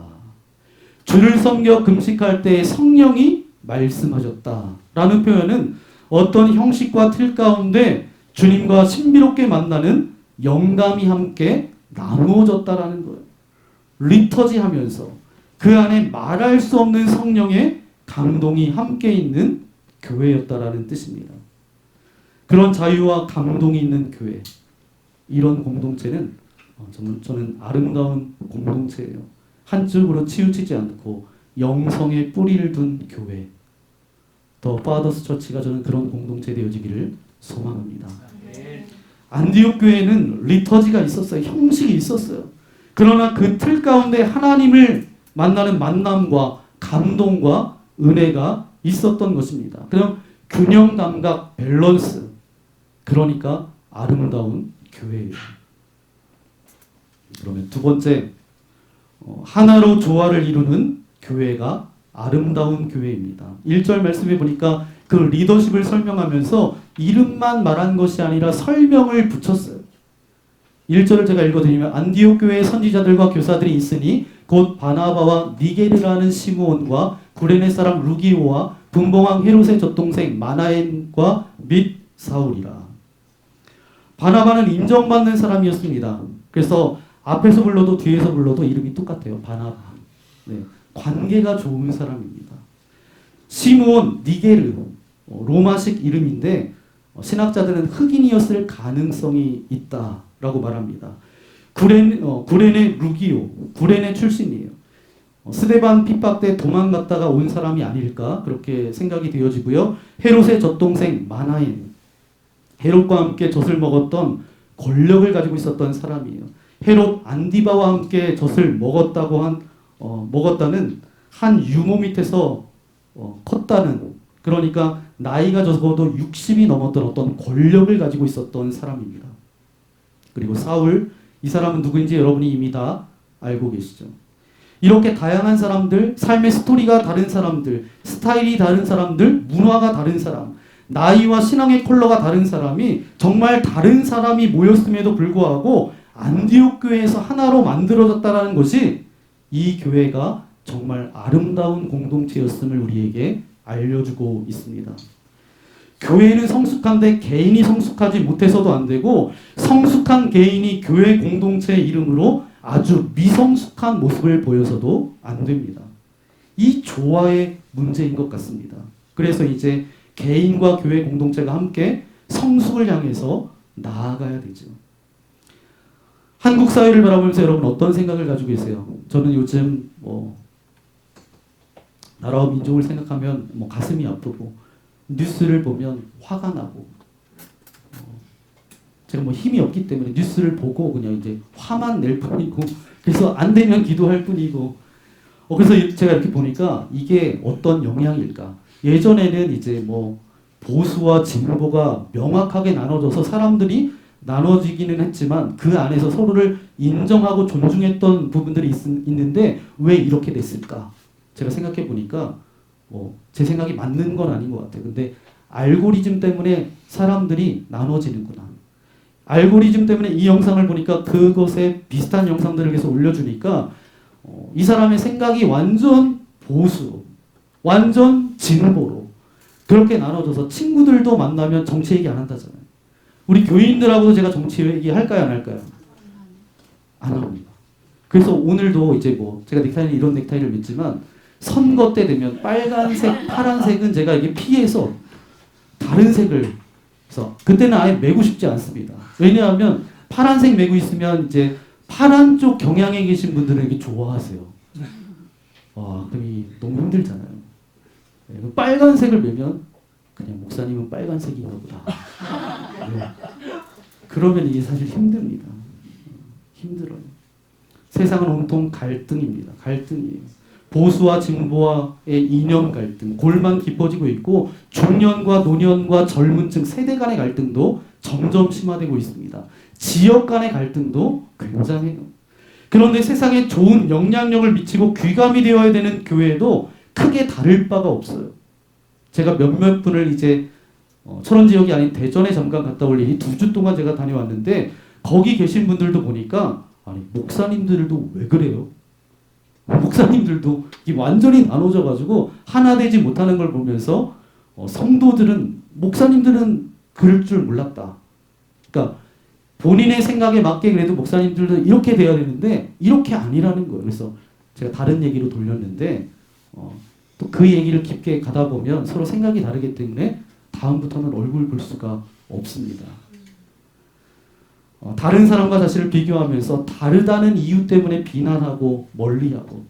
Speaker 6: 주를 섬겨 금식할 때에 성령이 말씀하셨다라는 표현은 어떤 형식과 틀 가운데 주님과 신비롭게 만나는 영감이 함께 나누어졌다라는 거예요. 리터지하면서 그 안에 말할 수 없는 성령의 감동이 함께 있는 교회였다라는 뜻입니다. 그런 자유와 감동이 있는 교회, 이런 공동체는 저는 아름다운 공동체예요. 한쪽으로 치우치지 않고 영성의 뿌리를 둔 교회, 더 파더스 처치가 저는 그런 공동체 되어지기를 소망합니다. 안디옥 교회는 리터지가 있었어요. 형식이 있었어요. 그러나 그 틀 가운데 하나님을 만나는 만남과 감동과 은혜가 있었던 것입니다. 그냥 균형 감각, 밸런스, 그러니까 아름다운 교회예요. 그러면 두 번째, 하나로 조화를 이루는 교회가 아름다운 교회입니다. 1절 말씀해 보니까 그 리더십을 설명하면서 이름만 말한 것이 아니라 설명을 붙였어요. 1절을 제가 읽어드리면, 안디옥 교회의 선지자들과 교사들이 있으니 곧 바나바와 니게르라는 시므온과 구레네 사람 루기오와 분봉왕 헤롯의 젖동생 마나엔과 및 사울이라. 바나바는 인정받는 사람이었습니다. 그래서 앞에서 불러도 뒤에서 불러도 이름이 똑같아요. 바나바. 네, 관계가 좋은 사람입니다. 시므온, 니게르, 로마식 이름인데 신학자들은 흑인이었을 가능성이 있다라고 말합니다. 구레네 루기오, 구레네 출신이에요. 스데반 핍박 때 도망갔다가 온 사람이 아닐까 그렇게 생각이 되어지고요. 헤롯의 젖동생 마나엔, 헤롯과 함께 젖을 먹었던 권력을 가지고 있었던 사람이에요. 헤롯 안디바와 함께 젖을 먹었다는 한 유모 밑에서 컸다는 그러니까 나이가 적어도 60이 넘었던 어떤 권력을 가지고 있었던 사람입니다. 그리고 사울, 이 사람은 누구인지 여러분이 이미 다 알고 계시죠. 이렇게 다양한 사람들, 삶의 스토리가 다른 사람들, 스타일이 다른 사람들, 문화가 다른 사람, 나이와 신앙의 컬러가 다른 사람이 정말 다른 사람이 모였음에도 불구하고 안디옥 교회에서 하나로 만들어졌다는 것이 이 교회가 정말 아름다운 공동체였음을 우리에게 알려주고 있습니다. 교회는 성숙한데 개인이 성숙하지 못해서도 안 되고, 성숙한 개인이 교회 공동체 이름으로 아주 미성숙한 모습을 보여서도 안 됩니다. 이 조화의 문제인 것 같습니다. 그래서 이제 개인과 교회 공동체가 함께 성숙을 향해서 나아가야 되죠. 한국 사회를 바라보면서 여러분 어떤 생각을 가지고 계세요? 저는 요즘 나라와 민족을 생각하면 가슴이 아프고, 뉴스를 보면 화가 나고, 제가 힘이 없기 때문에 뉴스를 보고 그냥 이제 화만 낼 뿐이고, 그래서 안 되면 기도할 뿐이고, 그래서 제가 이렇게 보니까 이게 어떤 영향일까? 예전에는 이제 보수와 진보가 명확하게 나눠져서 사람들이 나눠지기는 했지만 그 안에서 서로를 인정하고 존중했던 부분들이 있는데 왜 이렇게 됐을까? 제가 생각해 보니까 제 생각이 맞는 건 아닌 것 같아요. 근데 알고리즘 때문에 사람들이 나눠지는구나. 알고리즘 때문에 이 영상을 보니까 그것에 비슷한 영상들을 계속 올려주니까 이 사람의 생각이 완전 보수, 완전 진보로 그렇게 나눠져서 친구들도 만나면 정치 얘기 안 한다잖아요. 우리 교인들하고도 제가 정치 얘기 할까요, 안 할까요? 안 합니다. 그래서 오늘도 이제 제가 넥타이는 이런 넥타이를 맸지만 선거 때 되면 빨간색, 파란색은 제가 이게 피해서 다른 색을, 그래서 그때는 아예 메고 싶지 않습니다. 왜냐하면 파란색 메고 있으면 이제 파란 쪽 경향에 계신 분들은 이게 좋아하세요. 와, 그럼 너무 힘들잖아요. 빨간색을 메면 그냥 목사님은 빨간색인가 보다. 네. 그러면 이게 사실 힘듭니다. 힘들어요. 세상은 온통 갈등입니다. 갈등이에요. 보수와 진보와의 이념 갈등, 골만 깊어지고 있고 중년과 노년과 젊은 층 세대 간의 갈등도 점점 심화되고 있습니다. 지역 간의 갈등도 굉장해요. 그런데 세상에 좋은 영향력을 미치고 귀감이 되어야 되는 교회도 크게 다를 바가 없어요. 제가 몇몇 분을 이제 철원 지역이 아닌 대전에 잠깐 갔다 올 일이 2주 동안 제가 다녀왔는데 거기 계신 분들도 보니까 아니 목사님들도 왜 그래요? 목사님들도 완전히 나눠져 가지고 하나 되지 못하는 걸 보면서 성도들은 목사님들은 그럴 줄 몰랐다. 그러니까 본인의 생각에 맞게 그래도 목사님들도 이렇게 돼야 되는데 이렇게 아니라는 거예요. 그래서 제가 다른 얘기로 돌렸는데 또 그 얘기를 깊게 가다 보면 서로 생각이 다르기 때문에 다음부터는 얼굴 볼 수가 없습니다. 다른 사람과 자신을 비교하면서 다르다는 이유 때문에 비난하고 멀리하고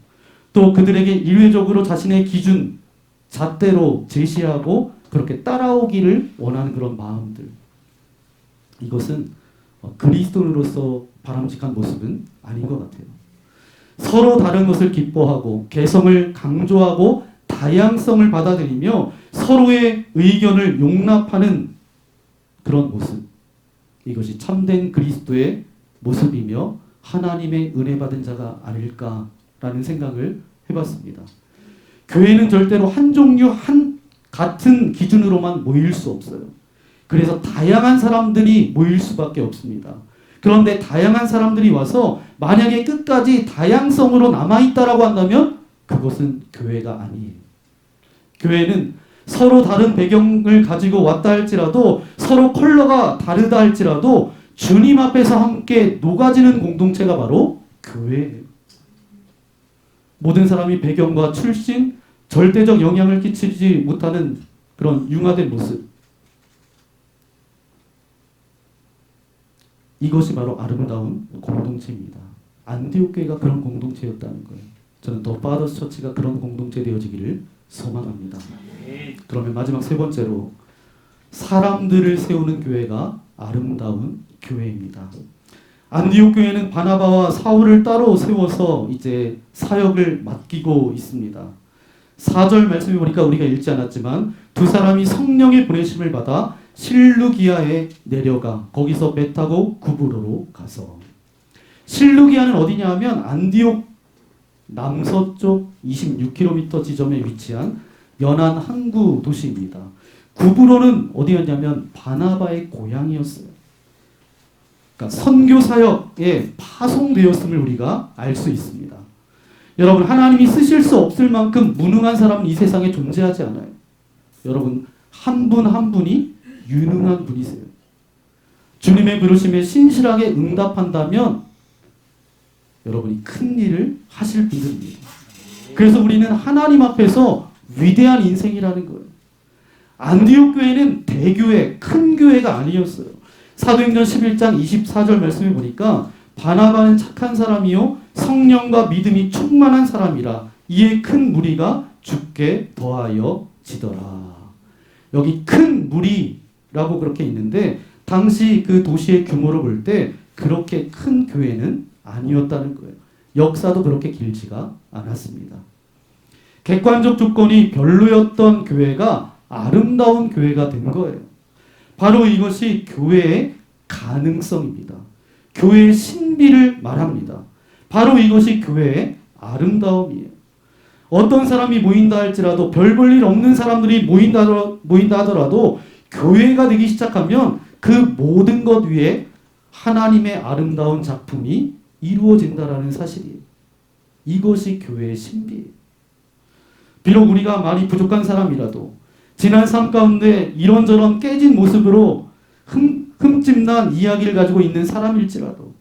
Speaker 6: 또 그들에게 일회적으로 자신의 기준, 잣대로 제시하고 그렇게 따라오기를 원하는 그런 마음들. 이것은 그리스도인으로서 바람직한 모습은 아닌 것 같아요. 서로 다른 것을 기뻐하고 개성을 강조하고 다양성을 받아들이며 서로의 의견을 용납하는 그런 모습. 이것이 참된 그리스도의 모습이며 하나님의 은혜 받은 자가 아닐까라는 생각을 해봤습니다. 교회는 절대로 한 종류, 한 같은 기준으로만 모일 수 없어요. 그래서 다양한 사람들이 모일 수밖에 없습니다. 그런데 다양한 사람들이 와서 만약에 끝까지 다양성으로 남아있다라고 한다면 그것은 교회가 아니에요. 교회는 서로 다른 배경을 가지고 왔다 할지라도 서로 컬러가 다르다 할지라도 주님 앞에서 함께 녹아지는 공동체가 바로 교회예요. 모든 사람이 배경과 출신, 절대적 영향을 끼치지 못하는 그런 융화된 모습. 이것이 바로 아름다운 공동체입니다. 안디옥 교회가 그런 공동체였다는 거예요. 저는 더 파더스 처치가 그런 공동체 되어지기를 소망합니다. 그러면 마지막 세 번째로 사람들을 세우는 교회가 아름다운 교회입니다. 안디옥 교회는 바나바와 사울을 따로 세워서 이제 사역을 맡기고 있습니다. 4절 말씀해 보니까 우리가 읽지 않았지만 두 사람이 성령의 보내심을 받아 실루기아에 내려가 거기서 배 타고 구브로로 가서 실루기아는 어디냐 하면 안디옥 남서쪽 26km 지점에 위치한 연안 항구 도시입니다. 구브로는 어디였냐면 바나바의 고향이었어요. 그러니까 선교 사역에 파송되었음을 우리가 알 수 있습니다. 여러분, 하나님이 쓰실 수 없을 만큼 무능한 사람은 이 세상에 존재하지 않아요. 여러분, 한 분 한 분이 유능한 분이세요. 주님의 부르심에 신실하게 응답한다면 여러분이 큰 일을 하실 분들입니다. 그래서 우리는 하나님 앞에서 위대한 인생이라는 거예요. 안디옥 교회는 대교회, 큰 교회가 아니었어요. 사도행전 11장 24절 말씀해 보니까 바나바는 착한 사람이요 성령과 믿음이 충만한 사람이라 이에 큰 무리가 주께 더하여 지더라. 여기 큰 무리라고 그렇게 있는데 당시 그 도시의 규모를 볼 때 그렇게 큰 교회는 아니었다는 거예요. 역사도 그렇게 길지가 않았습니다. 객관적 조건이 별로였던 교회가 아름다운 교회가 된 거예요. 바로 이것이 교회의 가능성입니다. 교회의 신비를 말합니다. 바로 이것이 교회의 아름다움이에요. 어떤 사람이 모인다 할지라도 별 볼 일 없는 사람들이 모인다 하더라도 교회가 되기 시작하면 그 모든 것 위에 하나님의 아름다운 작품이 이루어진다라는 사실이에요. 이것이 교회의 신비예요. 비록 우리가 많이 부족한 사람이라도 지난 삶 가운데 이런저런 깨진 모습으로 흠집난 이야기를 가지고 있는 사람일지라도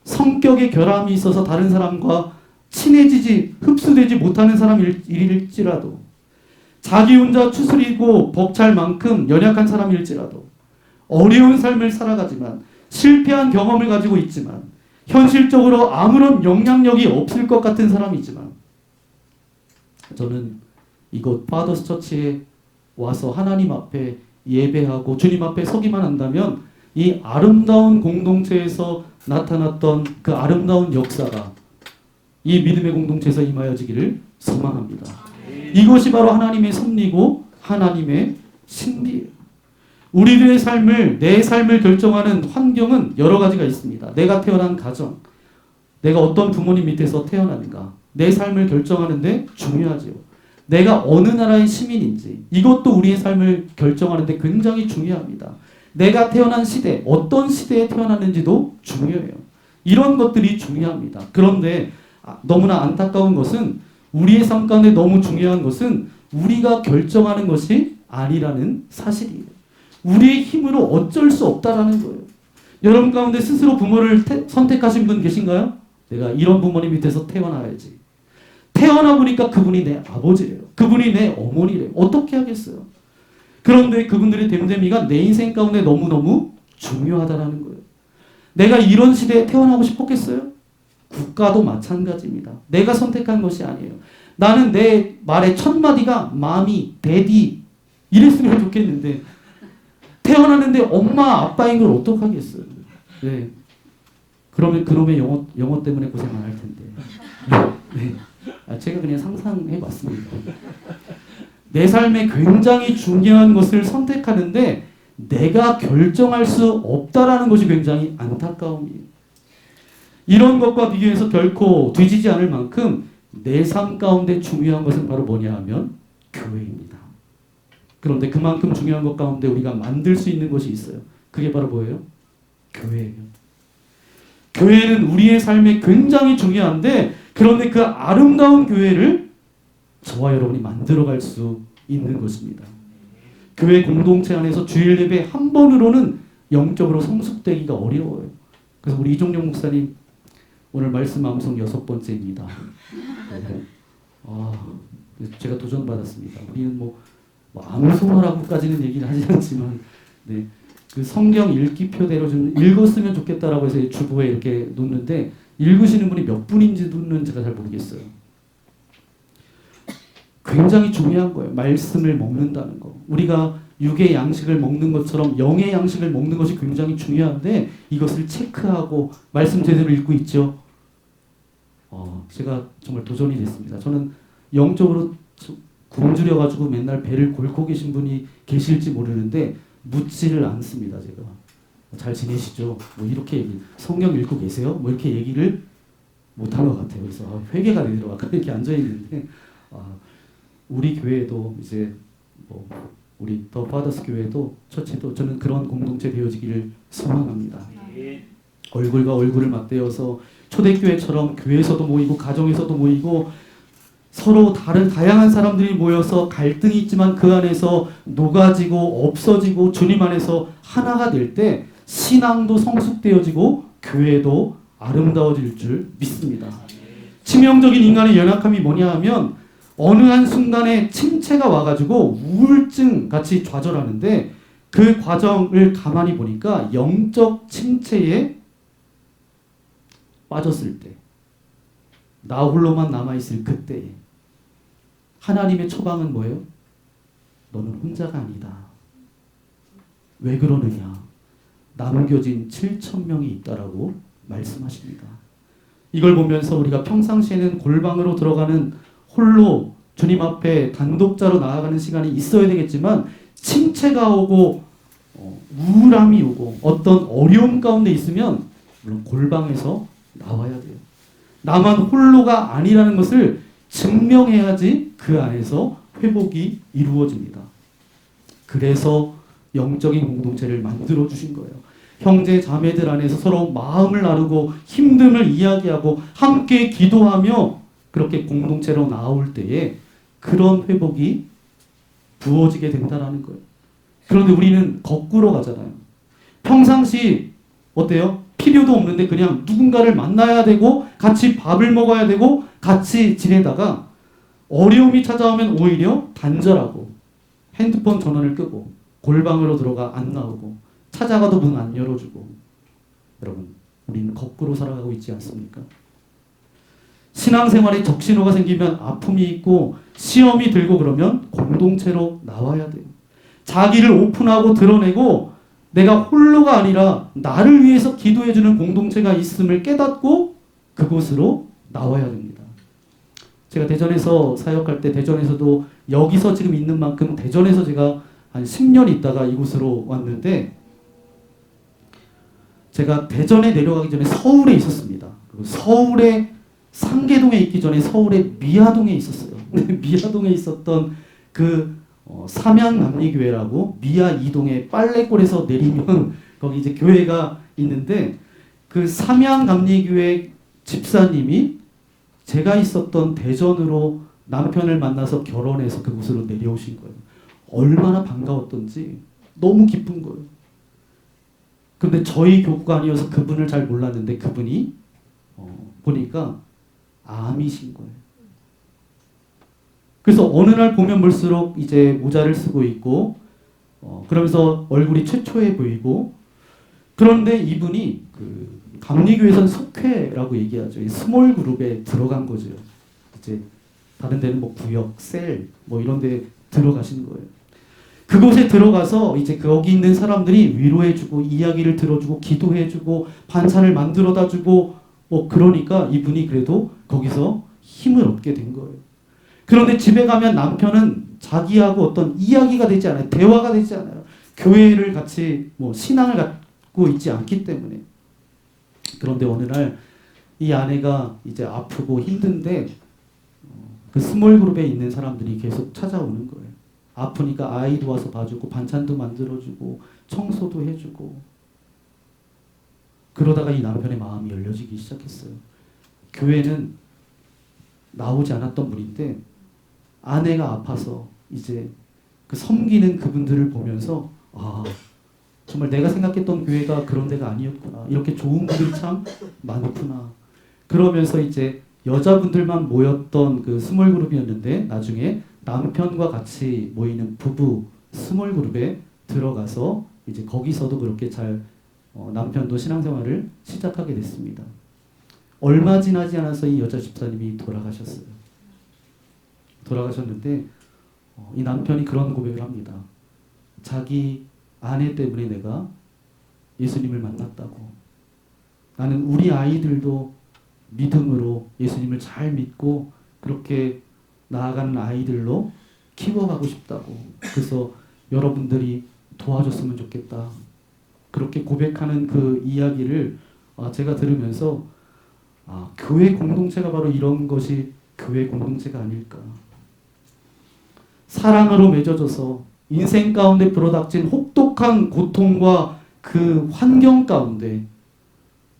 Speaker 6: 성격의 결함이 있어서 다른 사람과 친해지지 흡수되지 못하는 사람일지라도 자기 혼자 추스리고 벅찰 만큼 연약한 사람일지라도 어려운 삶을 살아가지만 실패한 경험을 가지고 있지만 현실적으로 아무런 영향력이 없을 것 같은 사람이지만 저는 이곳 파더스 처치에 와서 하나님 앞에 예배하고 주님 앞에 서기만 한다면 이 아름다운 공동체에서 나타났던 그 아름다운 역사가 이 믿음의 공동체에서 임하여지기를 소망합니다. 이것이 바로 하나님의 섭리고 하나님의 신비예요. 우리들의 삶을, 내 삶을 결정하는 환경은 여러 가지가 있습니다. 내가 태어난 가정, 내가 어떤 부모님 밑에서 태어났는가, 내 삶을 결정하는데 중요하죠. 내가 어느 나라의 시민인지 이것도 우리의 삶을 결정하는데 굉장히 중요합니다. 내가 태어난 시대, 어떤 시대에 태어났는지도 중요해요. 이런 것들이 중요합니다. 그런데 너무나 안타까운 것은 우리의 삶 가운데 너무 중요한 것은 우리가 결정하는 것이 아니라는 사실이에요. 우리의 힘으로 어쩔 수 없다라는 거예요. 여러분 가운데 스스로 부모를 선택하신 분 계신가요? 내가 이런 부모님 밑에서 태어나야지. 태어나 보니까 그분이 내 아버지래요. 그분이 내 어머니래요. 어떻게 하겠어요? 그런데 그분들의 됨됨이가 내 인생 가운데 너무너무 중요하다라는 거예요. 내가 이런 시대에 태어나고 싶었겠어요? 국가도 마찬가지입니다. 내가 선택한 것이 아니에요. 나는 내 말의 첫 마디가 마미, 데디 이랬으면 좋겠는데 태어났는데 엄마, 아빠인 걸 어떡하겠어요? 네. 그러면 그놈의 영어 때문에 고생 안 할 텐데. 네. 제가 그냥 상상해봤습니다. 내 삶에 굉장히 중요한 것을 선택하는데 내가 결정할 수 없다라는 것이 굉장히 안타까움이에요. 이런 것과 비교해서 결코 뒤지지 않을 만큼 내 삶 가운데 중요한 것은 바로 뭐냐 하면 교회입니다. 그런데 그만큼 중요한 것 가운데 우리가 만들 수 있는 것이 있어요. 그게 바로 뭐예요? 교회예요. 교회는 우리의 삶에 굉장히 중요한데 그런데 그 아름다운 교회를 저와 여러분이 만들어갈 수 있는 것입니다. 교회 공동체 안에서 주일 예배 한 번으로는 영적으로 성숙되기가 어려워요. 그래서 우리 이종용 목사님 오늘 말씀 암송 6번째입니다. 네. 제가 도전받았습니다. 우리는 뭐 암송하라고까지는 얘기를 하지 않지만 네. 그 성경 읽기표대로 좀 읽었으면 좋겠다라고 해서 주보에 이렇게 놓는데 읽으시는 분이 몇 분인지는 제가 잘 모르겠어요. 굉장히 중요한 거예요. 말씀을 먹는다는 거. 우리가 육의 양식을 먹는 것처럼 영의 양식을 먹는 것이 굉장히 중요한데 이것을 체크하고 말씀 제대로 읽고 있죠. 제가 정말 도전이 됐습니다. 저는 영적으로 굶주려가지고 맨날 배를 골고 계신 분이 계실지 모르는데 묻지를 않습니다. 제가 잘 지내시죠? 뭐 이렇게 얘기, 성경 읽고 계세요? 뭐 이렇게 얘기를 못한 것 같아요. 그래서 회개가 되더라고요. 아까 이렇게 앉아 있는데 우리 교회도 이제 뭐 우리 더 파더스 교회도 처치도 저는 그런 공동체 되어지기를 소망합니다. 얼굴과 얼굴을 맞대어서 초대교회처럼 교회에서도 모이고 가정에서도 모이고 서로 다른 다양한 사람들이 모여서 갈등이 있지만 그 안에서 녹아지고 없어지고 주님 안에서 하나가 될 때 신앙도 성숙되어지고 교회도 아름다워질 줄 믿습니다. 치명적인 인간의 연약함이 뭐냐 하면 어느 한 순간에 침체가 와가지고 우울증 같이 좌절하는데 그 과정을 가만히 보니까 영적 침체에 빠졌을 때, 나 홀로만 남아있을 그때에 하나님의 처방은 뭐예요? 너는 혼자가 아니다. 왜 그러느냐? 남겨진 7,000명이 있다라고 말씀하십니다. 이걸 보면서 우리가 평상시에는 골방으로 들어가는 홀로 주님 앞에 단독자로 나아가는 시간이 있어야 되겠지만 침체가 오고 우울함이 오고 어떤 어려움 가운데 있으면 물론 골방에서 나와야 돼요. 나만 홀로가 아니라는 것을 증명해야지 그 안에서 회복이 이루어집니다. 그래서 영적인 공동체를 만들어 주신 거예요. 형제 자매들 안에서 서로 마음을 나누고 힘듦을 이야기하고 함께 기도하며 그렇게 공동체로 나올 때에 그런 회복이 부어지게 된다는 거예요. 그런데 우리는 거꾸로 가잖아요. 평상시 어때요? 필요도 없는데 그냥 누군가를 만나야 되고 같이 밥을 먹어야 되고 같이 지내다가 어려움이 찾아오면 오히려 단절하고 핸드폰 전원을 끄고 골방으로 들어가 안 나오고 찾아가도 문 안 열어주고. 여러분, 우리는 거꾸로 살아가고 있지 않습니까? 신앙생활에 적신호가 생기면 아픔이 있고 시험이 들고 그러면 공동체로 나와야 돼요. 자기를 오픈하고 드러내고 내가 홀로가 아니라 나를 위해서 기도해주는 공동체가 있음을 깨닫고 그곳으로 나와야 됩니다. 제가 대전에서 사역할 때 대전에서도 여기서 지금 있는 만큼 대전에서 제가 한 10년 있다가 이곳으로 왔는데 제가 대전에 내려가기 전에 서울에 있었습니다. 그리고 서울에 상계동에 있기 전에 서울의 미아동에 있었어요. 미아동에 있었던 그 삼양남리교회라고 미아 2동의 빨래골에서 내리면 거기 이제 교회가 있는데 그 삼양남리교회 집사님이 제가 있었던 대전으로 남편을 만나서 결혼해서 그곳으로 내려오신 거예요. 얼마나 반가웠던지 너무 기쁜 거예요. 그런데 저희 교구가 아니어서 그분을 잘 몰랐는데 그분이 보니까 암이신 거예요. 그래서 어느 날 보면 볼수록 이제 모자를 쓰고 있고 그러면서 얼굴이 최초해 보이고 그런데 이분이 그 감리교회에서는 속회라고 얘기하죠. 이 스몰 그룹에 들어간 거죠. 이제 다른 데는 뭐 구역, 셀 뭐 이런 데 들어가신 거예요. 그곳에 들어가서 이제 거기 있는 사람들이 위로해주고 이야기를 들어주고 기도해주고 반찬을 만들어다 주고 그러니까 이분이 그래도 거기서 힘을 얻게 된 거예요. 그런데 집에 가면 남편은 자기하고 어떤 이야기가 되지 않아요. 대화가 되지 않아요. 교회를 같이 신앙을 갖고 있지 않기 때문에. 그런데 어느 날 이 아내가 이제 아프고 힘든데 그 스몰 그룹에 있는 사람들이 계속 찾아오는 거예요. 아프니까 아이도 와서 봐주고 반찬도 만들어주고 청소도 해주고 그러다가 이 남편의 마음이 열려지기 시작했어요. 교회는 나오지 않았던 분인데 아내가 아파서 이제 그 섬기는 그분들을 보면서 정말 내가 생각했던 교회가 그런 데가 아니었구나. 이렇게 좋은 분들이 참 많구나. 그러면서 이제 여자분들만 모였던 그 스몰 그룹이었는데 나중에 남편과 같이 모이는 부부 스몰 그룹에 들어가서 이제 거기서도 그렇게 잘 남편도 신앙생활을 시작하게 됐습니다. 얼마 지나지 않아서 이 여자 집사님이 돌아가셨어요. 돌아가셨는데 이 남편이 그런 고백을 합니다. 자기 아내 때문에 내가 예수님을 만났다고. 나는 우리 아이들도 믿음으로 예수님을 잘 믿고 그렇게 나아가는 아이들로 키워가고 싶다고. 그래서 여러분들이 도와줬으면 좋겠다. 그렇게 고백하는 그 이야기를 제가 들으면서 교회 공동체가 바로 이런 것이 교회 공동체가 아닐까. 사랑으로 맺어져서 인생 가운데 불어닥친 혹독한 고통과 그 환경 가운데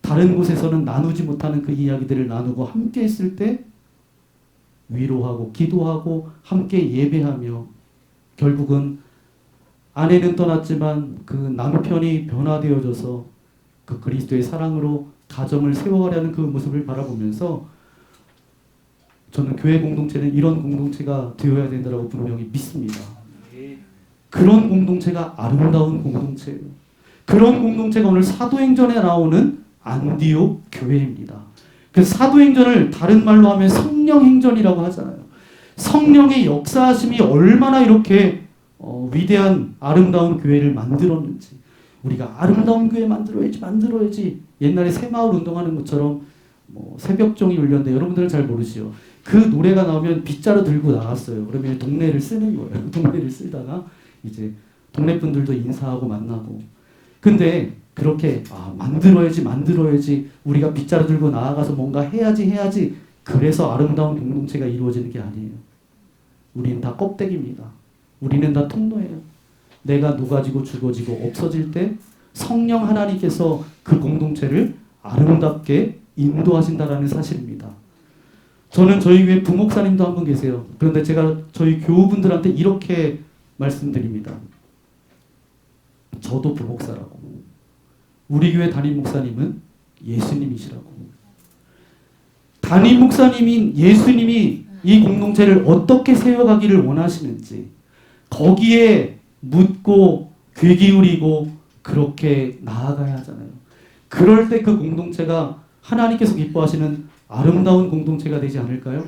Speaker 6: 다른 곳에서는 나누지 못하는 그 이야기들을 나누고 함께 했을 때 위로하고 기도하고 함께 예배하며 결국은 아내는 떠났지만 그 남편이 변화되어져서 그 그리스도의 사랑으로 가정을 세워가려는 그 모습을 바라보면서 저는 교회 공동체는 이런 공동체가 되어야 된다고 분명히 믿습니다. 그런 공동체가 아름다운 공동체예요. 그런 공동체가 오늘 사도행전에 나오는 안디옥 교회입니다. 그래서 사도행전을 다른 말로 하면 성령행전이라고 하잖아요. 성령의 역사하심이 얼마나 이렇게 위대한 아름다운 교회를 만들었는지, 우리가 아름다운 교회 만들어야지 옛날에 새마을 운동하는 것처럼 새벽종이 울렸는데 여러분들은 잘 모르시죠. 그 노래가 나오면 빗자루 들고 나갔어요. 그러면 동네를 쓰는 거예요. 동네를 쓰다가 이제 동네 분들도 인사하고 만나고. 근데 그렇게 만들어야지 우리가 빗자루 들고 나아가서 뭔가 해야지 그래서 아름다운 공동체가 이루어지는 게 아니에요. 우리는 다 껍데기입니다. 우리는 다 통로예요. 내가 녹아지고 죽어지고 없어질 때 성령 하나님께서 그 공동체를 아름답게 인도하신다라는 사실입니다. 저는 저희 교회 부목사님도 한 분 계세요. 그런데 제가 저희 교우분들한테 이렇게 말씀드립니다. 저도 부목사라고. 우리 교회 담임 목사님은 예수님이시라고. 담임 목사님인 예수님이 이 공동체를 어떻게 세워가기를 원하시는지 거기에 묻고 귀 기울이고 그렇게 나아가야 하잖아요. 그럴 때 그 공동체가 하나님께서 기뻐하시는 아름다운 공동체가 되지 않을까요?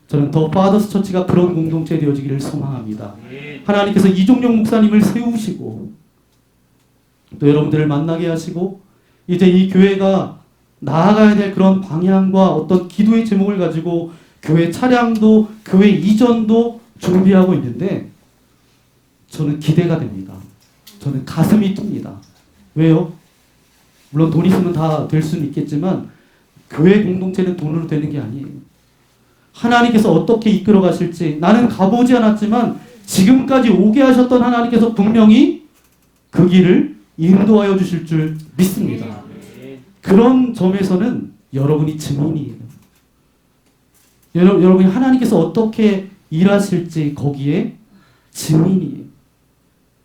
Speaker 6: 저는 더 파더스 처치가 그런 공동체 되어지기를 소망합니다. 하나님께서 이종용 목사님을 세우시고 또 여러분들을 만나게 하시고 이제 이 교회가 나아가야 될 그런 방향과 어떤 기도의 제목을 가지고 교회 차량도 교회 이전도 준비하고 있는데 저는 기대가 됩니다. 저는 가슴이 틉니다. 왜요? 물론 돈 있으면 다 될 수는 있겠지만 교회 공동체는 돈으로 되는 게 아니에요. 하나님께서 어떻게 이끌어 가실지 나는 가보지 않았지만 지금까지 오게 하셨던 하나님께서 분명히 그 길을 인도하여 주실 줄 믿습니다. 그런 점에서는 여러분이 증인이에요. 여러분이 하나님께서 어떻게 일하실지 거기에 증인이에요.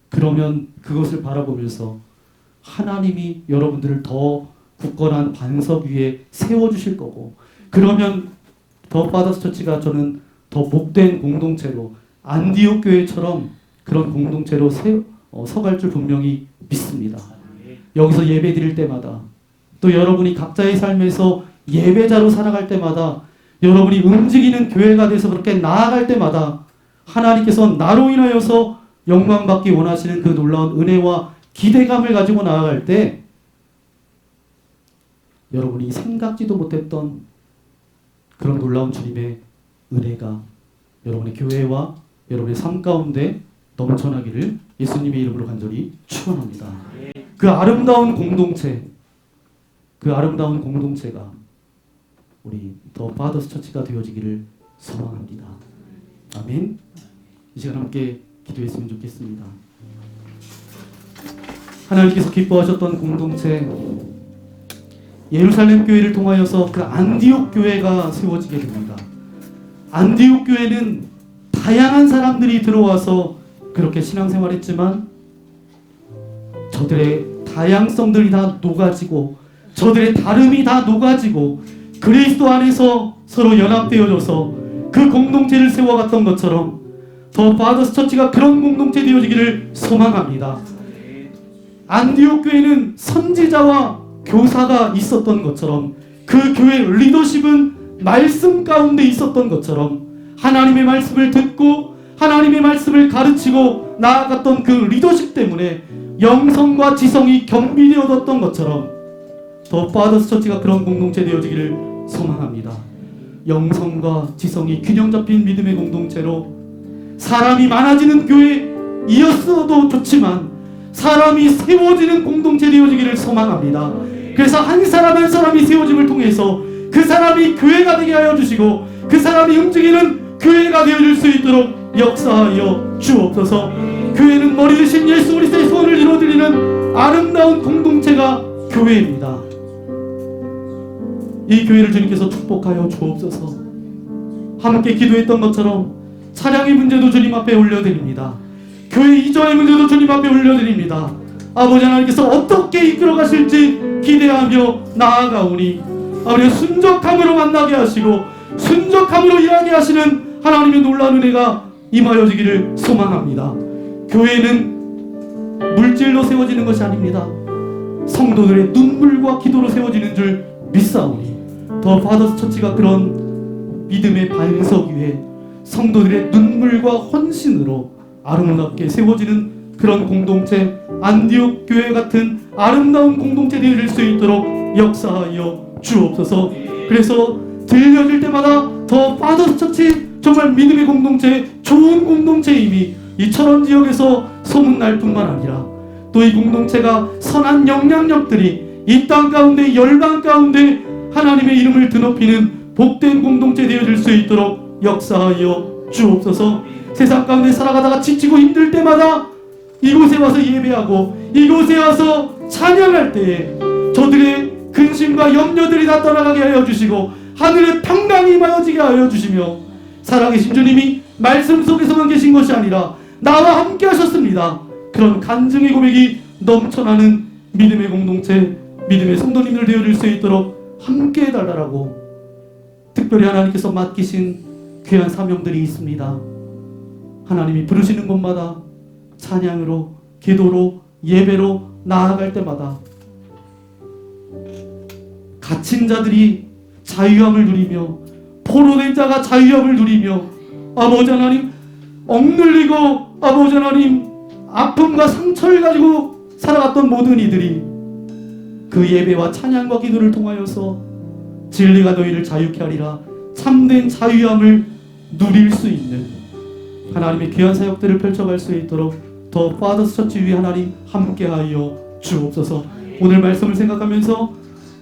Speaker 6: 그러면 그것을 바라보면서 하나님이 여러분들을 더 굳건한 반석 위에 세워주실 거고, 그러면 더 파더스 처치가 저는 더 복된 공동체로 안디옥 교회처럼 그런 공동체로 서갈 줄 분명히 믿습니다. 여기서 예배 드릴 때마다 또 여러분이 각자의 삶에서 예배자로 살아갈 때마다 여러분이 움직이는 교회가 돼서 그렇게 나아갈 때마다 하나님께서 나로 인하여서 영광받기 원하시는 그 놀라운 은혜와 기대감을 가지고 나아갈 때 여러분이 생각지도 못했던 그런 놀라운 주님의 은혜가 여러분의 교회와 여러분의 삶 가운데 넘쳐나기를 예수님의 이름으로 간절히 축원합니다. 그 아름다운 공동체가 우리 더 파더스 처치가 되어지기를 소망합니다. 아멘. 이 시간 함께 기도했으면 좋겠습니다. 하나님께서 기뻐하셨던 공동체 예루살렘 교회를 통하여서 그 안디옥 교회가 세워지게 됩니다. 안디옥 교회는 다양한 사람들이 들어와서 그렇게 신앙생활했지만 저들의 다양성들이 다 녹아지고 저들의 다름이 다 녹아지고 그리스도 안에서 서로 연합되어져서 그 공동체를 세워갔던 것처럼 더 파더스 처치가 그런 공동체 되어지기를 소망합니다. 안디옥 교회는 선지자와 교사가 있었던 것처럼 그 교회 리더십은 말씀 가운데 있었던 것처럼 하나님의 말씀을 듣고 하나님의 말씀을 가르치고 나아갔던 그 리더십 때문에 영성과 지성이 겸비되어졌던 것처럼 더 파더스 처치가 그런 공동체 되어지기를 소망합니다. 영성과 지성이 균형 잡힌 믿음의 공동체로 사람이 많아지는 교회이었어도 좋지만 사람이 세워지는 공동체 되어지기를 소망합니다. 그래서 한 사람 한 사람이 세워짐을 통해서 그 사람이 교회가 되게 하여 주시고 그 사람이 움직이는 교회가 되어줄 수 있도록 역사하여 주옵소서. 교회는 머리 대신 예수 그리스도의 소원을 이루어드리는 아름다운 공동체가 교회입니다. 이 교회를 주님께서 축복하여 주옵소서. 함께 기도했던 것처럼 차량의 문제도 주님 앞에 올려드립니다. 교회 이전의 문제도 주님 앞에 올려드립니다. 아버지 하나님께서 어떻게 이끌어 가실지 기대하며 나아가오니 아버지 순적함으로 만나게 하시고 순적함으로 일하게 하시는 하나님의 놀라운 은혜가 임하여지기를 소망합니다. 교회는 물질로 세워지는 것이 아닙니다. 성도들의 눈물과 기도로 세워지는 줄 믿사오니 더 파더스 처치가 그런 믿음의 반석 위에 성도들의 눈물과 헌신으로 아름답게 세워지는 그런 공동체, 안디옥 교회 같은 아름다운 공동체 되어질 수 있도록 역사하여 주옵소서. 그래서 들려질 때마다 더 파더스 처치 정말 믿음의 공동체, 좋은 공동체임이 이 철원 지역에서 소문날 뿐만 아니라 또 이 공동체가 선한 영향력들이 이 땅 가운데 열방 가운데 하나님의 이름을 드높이는 복된 공동체 되어질 수 있도록 역사하여 주옵소서. 세상 가운데 살아가다가 지치고 힘들 때마다 이곳에 와서 예배하고 이곳에 와서 찬양할 때에 저들의 근심과 염려들이 다 떠나가게 하여 주시고 하늘의 평강이 임하여지게 하여 주시며 살아계신 주님이 말씀 속에서만 계신 것이 아니라 나와 함께 하셨습니다. 그런 간증의 고백이 넘쳐나는 믿음의 공동체, 믿음의 성도님들 되어줄 수 있도록 함께 해달라고 특별히 하나님께서 맡기신 귀한 사명들이 있습니다. 하나님이 부르시는 곳마다 찬양으로, 기도로, 예배로 나아갈 때마다 갇힌 자들이 자유함을 누리며 포로된 자가 자유함을 누리며 아버지 하나님 억눌리고 아버지 하나님 아픔과 상처를 가지고 살아갔던 모든 이들이 그 예배와 찬양과 기도를 통하여서 진리가 너희를 자유케 하리라 참된 자유함을 누릴 수 있는 하나님의 귀한 사역들을 펼쳐갈 수 있도록 더 파더스 처치 위에 하나님 함께하여 주옵소서. 오늘 말씀을 생각하면서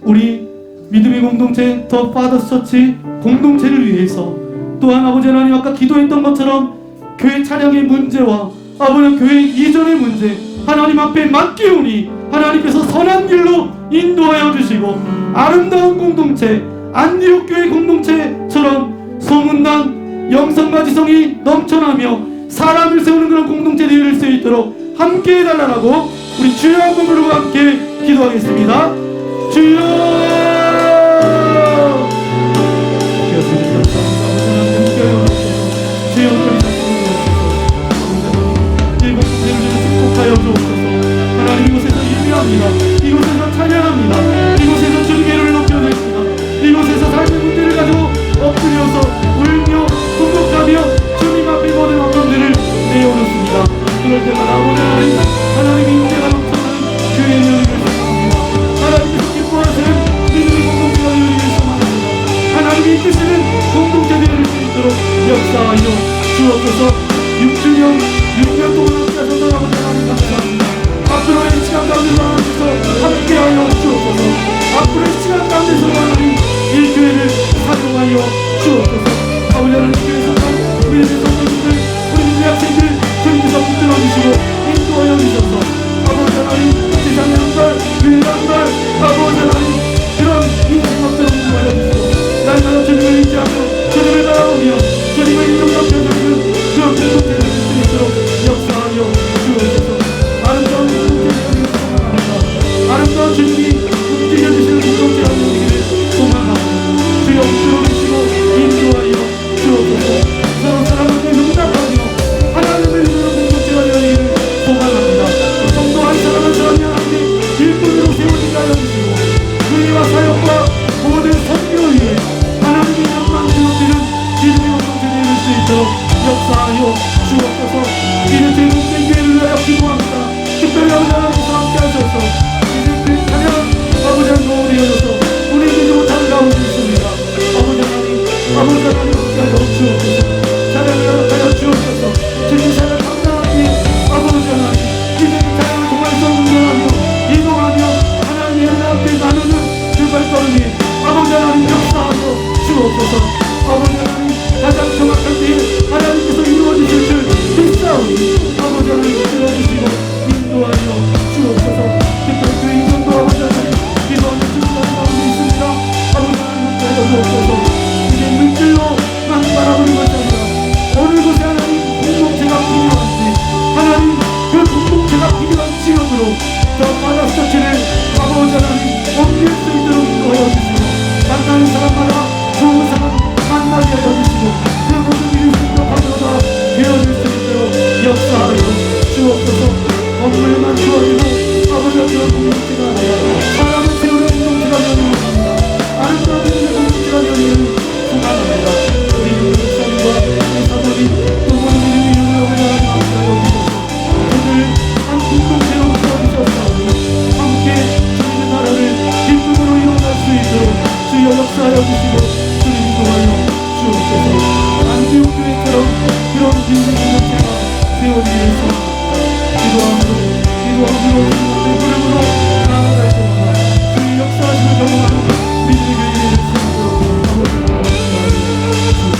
Speaker 6: 우리 믿음의 공동체 더 파더스 처치 공동체를 위해서 또한 아버지 하나님 아까 기도했던 것처럼 교회 차량의 문제와 아버지 교회 이전의 문제 하나님 앞에 맡기오니 하나님께서 선한 길로 인도하여 주시고 아름다운 공동체 안디옥 교회 공동체처럼 소문난 영성과 지성이 넘쳐나며 사람을 세우는 그런 공동체 되어질 수 있도록 함께 해달라고 우리 주여 한번 부르고 함께 기도하겠습니다. 주여 축복하여 주옵소서. 하나님 이곳에서 예배합니다. 이곳에서 찬양합니다. 이곳에서 주님의 이름을 높여드립니다. 이곳에서 삶의 문제를 가지고 엎드려서 울며 통곡하며 주님 앞에 모든 아픔들을 내어놓습니다. 그럴 때마다 오늘 하나님의 인재가 넘쳐나는 교회의 연합을 소망합니다. 하나님께서 기뻐하시는 믿음의 공동체가 되기를 소망합니다. 하나님이 이끄시는 공동체 되어질 수 있도록 역사하여 주옵소서. 6년 동안 함께 하셨던 아버지 하나님 감사합니다. 앞으로의 시간 가운데서 하나님께서 함께하여 주옵소서. 앞으로의 시간 가운데서 하나님 이 교회를 사용하여 주옵소서. 아버지 하나님 교회 성당 우리의 성도님들 우리 믿음의 학생들 주님께서 붙들어 주시고 인도하여 주셔서 아버지 하나님 세상의 한발 교회의 한발 아버지 하나님 그런 인생학들을 인도하여 주시고 날마다 주님을 의지하며 주님을 바라보며 주님의 이름 높여드리는 그런 공동체를 될 수 있도록 역사하여 주옵소서. 아름다운 공동체를 소망합니다. 아름다운 주님이 움직여주시는 공동체가 되기를 소망하고 주여 붙들어주시고 인도하여 주옵소서. 서로 사람에게 응답하며 하나님을 이루는 공동체가 되기를 소망합니다. 성도 한 사람 한 사람이 하나님의 일꾼으로 세워지게 하여 주시고 교회와 사역과 모든 선교 위에 하나님의 이름만 드러지는 믿음의 공동체 되어질 수 있도록 역사하여 가운데 아버지 하나님 역사하여 주옵소서. 아버지 하나님 가장 정확한 때 하나님께서 이루어주실 줄 믿사오니 아버지 하나님 들어주시고 인도하여 주옵소서. 특별히 그 인전도 아버지 하나님 기도하는 중간 가운데 있습니다. 아버지 하나님 붙들어 주옵소서. 이제 물질로만 바라보는 것이 아니라 어느 곳에 하나님 공동체가 필요한지 하나님 그 공동체가 필요한 지역으로 저 바다스터치를 아버지 하나님 옮길 수 있도록 인도하여 주시고 만나는 사람마다 좋은 사람 만나게 하여 주시고 그 모든 일이 생각하면서 되어질 수 있도록 역사하여 주옵소서. 건물만 주어지고 아버지가 그런 공동체가 아니라 사람을 세우는 공동체가 되는 것입니다. 아름다운 공동체가 되는 순간입니다. 우리 목사님과 우리 사모님 또 모든 이름이 이름으로 하나님 함께하여 주셔서 오늘 한 공동체로 세워주셨사오니 함께 주님의 나라를 기쁨으로 일어날 수 있도록 주여 역사하여 주시고 주님 인도하여 주옵소서. 안디옥 교회처럼 그런 빈생 공동체가 세워지기를 소원합니다. 기도함으로 주님의 부름으로 나아갈 때마다 주의 역사하시는 경험하는 믿음의 교회를 세우도록 아버지로 역사하여 주옵소서.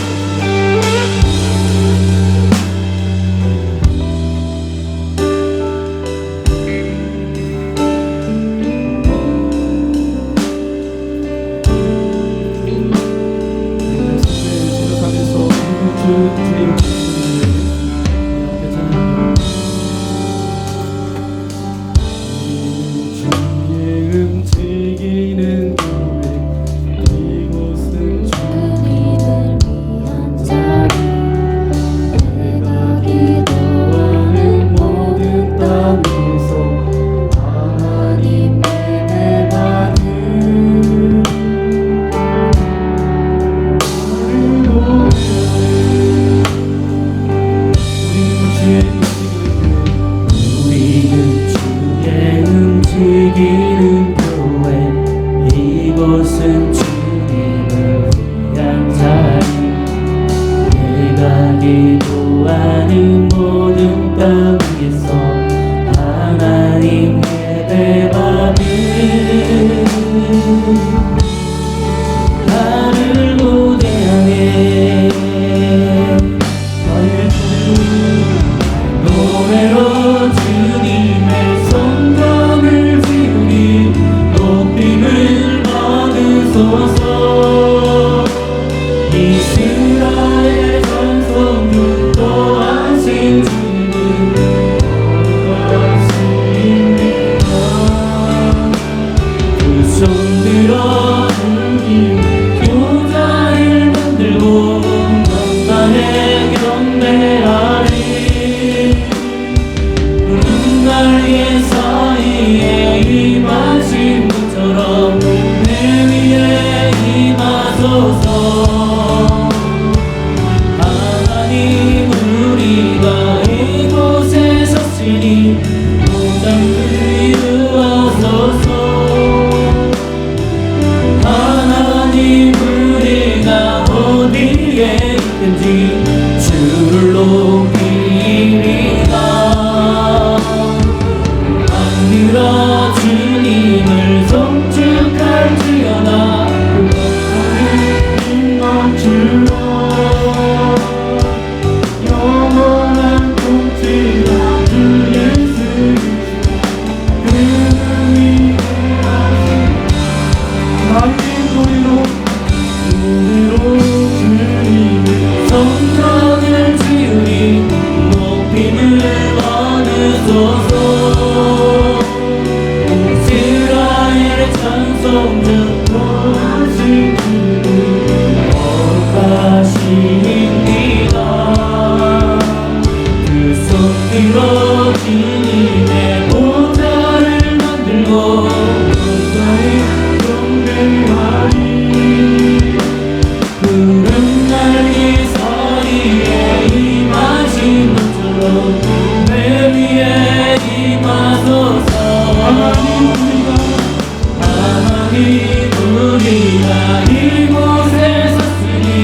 Speaker 2: 하나님 우리가 이곳에 섰으니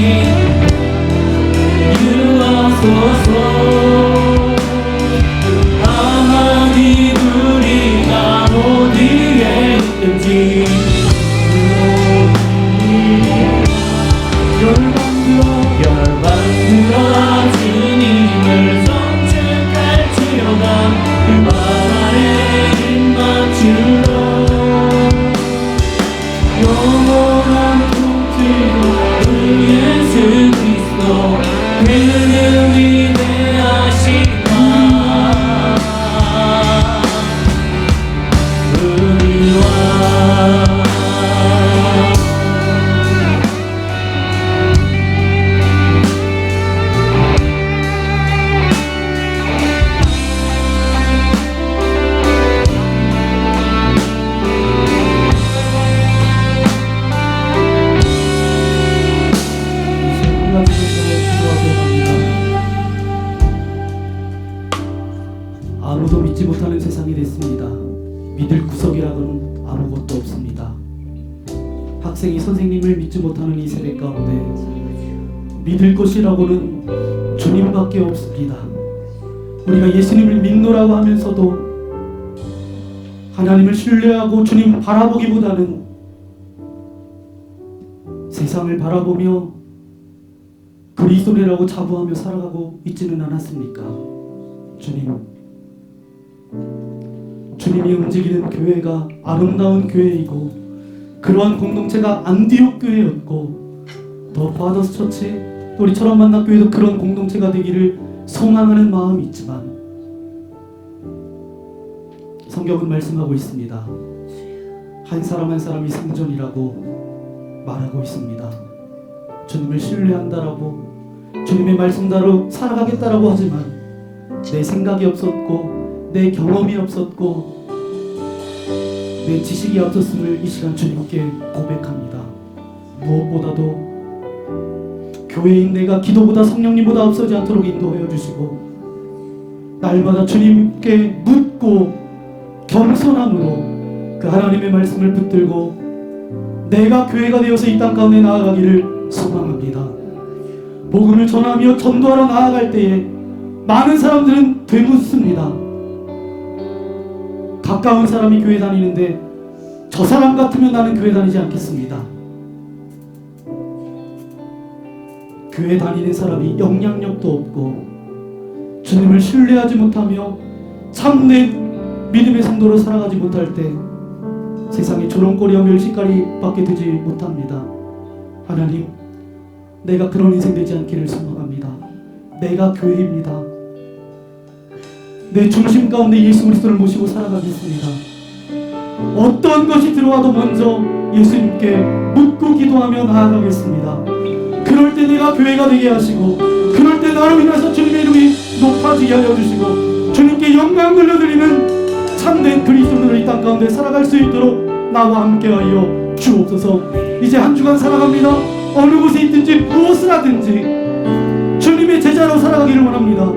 Speaker 6: 인생이 선생님을 믿지 못하는 이 세대 가운데 믿을 것이라고는 주님밖에 없습니다. 우리가 예수님을 믿노라고 하면서도 하나님을 신뢰하고 주님 바라보기보다는 세상을 바라보며 그리스도라고 자부하며 살아가고 있지는 않았습니까? 주님이 움직이는 교회가 아름다운 교회이고 그러한 공동체가 안디옥 교회였고 더 파더스 처치 또 우리 철원 만납교회도 그런 공동체가 되기를 소망하는 마음이 있지만 성경은 말씀하고 있습니다. 한 사람 한 사람이 생존이라고 말하고 있습니다. 주님을 신뢰한다라고 주님의 말씀대로 살아가겠다라고 하지만 내 생각이 없었고 내 경험이 없었고 내 지식이 없었음을 이 시간 주님께 고백합니다. 무엇보다도 교회인 내가 기도보다 성령님보다 앞서지 않도록 인도하여 주시고 날마다 주님께 묻고 겸손함으로 그 하나님의 말씀을 붙들고 내가 교회가 되어서 이 땅 가운데 나아가기를 소망합니다. 복음을 전하며 전도하러 나아갈 때에 많은 사람들은 되묻습니다. 가까운 사람이 교회 다니는데 저 사람 같으면 나는 교회 다니지 않겠습니다. 교회 다니는 사람이 영향력도 없고 주님을 신뢰하지 못하며 참된 믿음의 성도로 살아가지 못할 때 세상에 조롱거리와 멸시거리밖에 되지 못합니다. 하나님, 내가 그런 인생 되지 않기를 소망합니다. 내가 교회입니다. 내 중심 가운데 예수 그리스도를 모시고 살아가겠습니다. 어떤 것이 들어와도 먼저 예수님께 묻고 기도하며 나아가겠습니다. 그럴 때 내가 교회가 되게 하시고 그럴 때 나로 인해서 주님의 이름이 높아지게 하여 주시고 주님께 영광 돌려드리는 참된 그리스도로 이 땅 가운데 살아갈 수 있도록 나와 함께하여 주옵소서. 이제 한 주간 살아갑니다. 어느 곳에 있든지 무엇을 하든지 주님의 제자로 살아가기를 원합니다.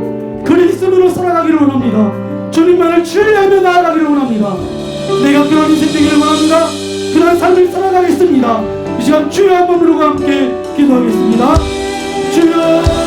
Speaker 6: 그리스도로 살아가기를 원합니다. 주님만을 신뢰하며 나아가기를 원합니다. 내가 그런 인생 되기를 원합니다. 그런 삶을 살아가겠습니다. 이 시간 주여 한번 부르고 함께 기도하겠습니다. 주여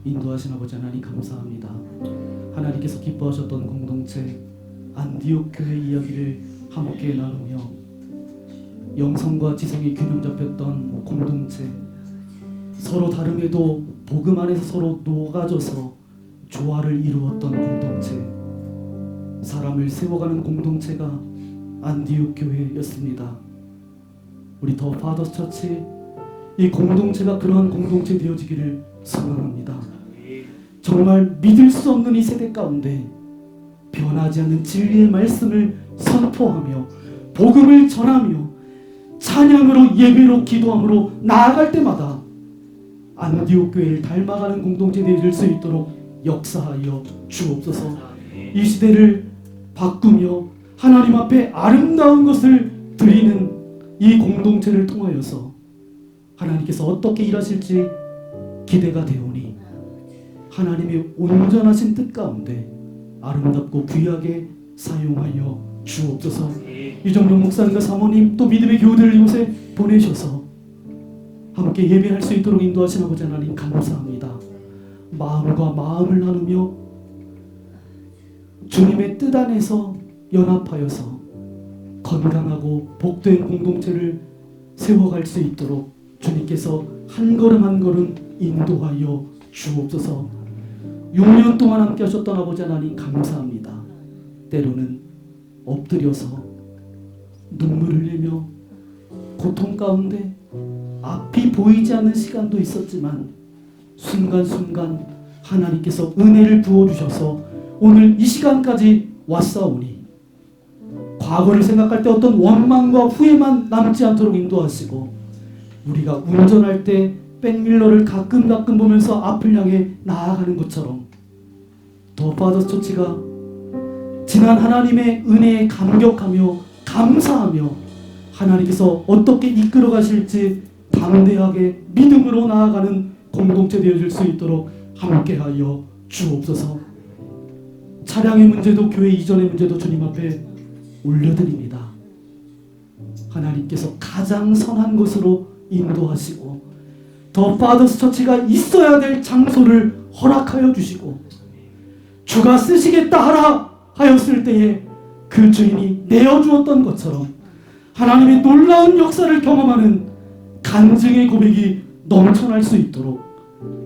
Speaker 6: 인도하신 아버지 하나님 감사합니다. 하나님께서 기뻐하셨던 공동체 안디옥 교회 이야기를 함께 나누며 영성과 지성이 균형 잡혔던 공동체, 서로 다름에도 복음 안에서 서로 녹아져서 조화를 이루었던 공동체, 사람을 세워가는 공동체가 안디옥 교회였습니다. 우리 더 파더스 처치 이 공동체가 그러한 공동체 되어지기를 소망합니다. 정말 믿을 수 없는 이 세대 가운데 변하지 않는 진리의 말씀을 선포하며 복음을 전하며 찬양으로 예배로 기도함으로 나아갈 때마다 안디옥 교회를 닮아가는 공동체 되어질 수 있도록 역사하여 주옵소서. 이 시대를 바꾸며 하나님 앞에 아름다운 것을 드리는 이 공동체를 통하여서 하나님께서 어떻게 일하실지 기대가 되오니 하나님의 온전하신 뜻 가운데 아름답고 귀하게 사용하여 주옵소서. 이정용 목사님과 사모님 또 믿음의 교우들을 이곳에 보내셔서 함께 예배할 수 있도록 인도하신 아버지 하나님 감사합니다. 마음과 마음을 나누며 주님의 뜻 안에서 연합하여서 건강하고 복된 공동체를 세워갈 수 있도록 주님께서 한 걸음 한 걸음 인도하여 주옵소서. 6년 동안 함께 하셨던 아버지 하나님 감사합니다. 때로는 엎드려서 눈물을 흘리며 고통 가운데 앞이 보이지 않는 시간도 있었지만 순간순간 하나님께서 은혜를 부어주셔서 오늘 이 시간까지 왔사오니 과거를 생각할 때 어떤 원망과 후회만 남지 않도록 인도하시고 우리가 운전할 때 백밀러를 가끔 보면서 앞을 향해 나아가는 것처럼 더 파더스 처치가 지난 하나님의 은혜에 감격하며 감사하며 하나님께서 어떻게 이끌어 가실지 담대하게 믿음으로 나아가는 공동체 되어질 수 있도록 함께하여 주옵소서. 차량의 문제도 교회 이전의 문제도 주님 앞에 올려드립니다. 하나님께서 가장 선한 것으로 인도하시고 더 파더스 처치가 있어야 될 장소를 허락하여 주시고 주가 쓰시겠다 하라 하였을 때에 그 주인이 내어주었던 것처럼 하나님의 놀라운 역사를 경험하는 간증의 고백이 넘쳐날 수 있도록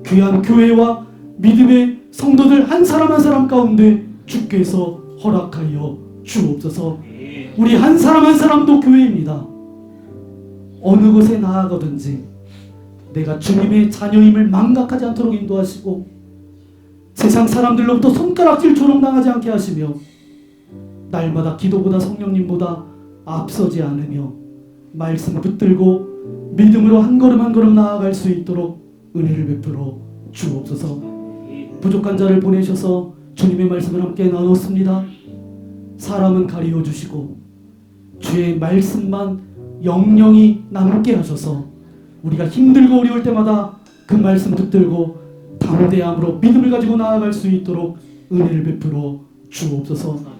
Speaker 6: 귀한 교회와 믿음의 성도들 한 사람 한 사람 가운데 주께서 허락하여 주옵소서. 우리 한 사람 한 사람도 교회입니다. 어느 곳에 나아가든지 내가 주님의 자녀임을 망각하지 않도록 인도하시고 세상 사람들로부터 손가락질 조롱당하지 않게 하시며 날마다 기도보다 성령님보다 앞서지 않으며 말씀 붙들고 믿음으로 한 걸음 한 걸음 나아갈 수 있도록 은혜를 베풀어 주옵소서. 부족한 자를 보내셔서 주님의 말씀을 함께 나눴습니다. 사람은 가리워 주시고 주의 말씀만 영영이 남게 하셔서 우리가 힘들고 어려울 때마다 그 말씀 붙들고 담대함으로 믿음을 가지고 나아갈 수 있도록 은혜를 베풀어 주옵소서.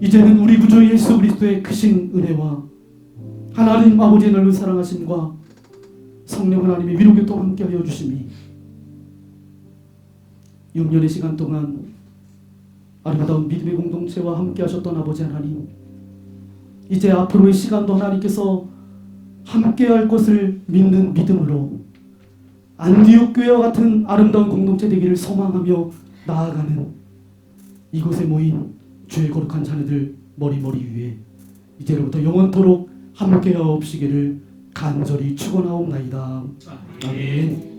Speaker 6: 이제는 우리 구주 예수 그리스도의 크신 은혜와 하나님 아버지의 넓은 사랑하심과 성령 하나님의 위로교통 함께하여 주심이 6년의 시간 동안 아름다운 믿음의 공동체와 함께하셨던 아버지 하나님, 이제 앞으로의 시간도 하나님께서 함께할 것을 믿는 믿음으로 안디옥 교회와 같은 아름다운 공동체 되기를 소망하며 나아가는 이곳에 모인 주의 거룩한 자녀들 머리머리 위에 이제로부터 영원토록 함께하옵시기를 간절히 축원하옵나이다. 아멘.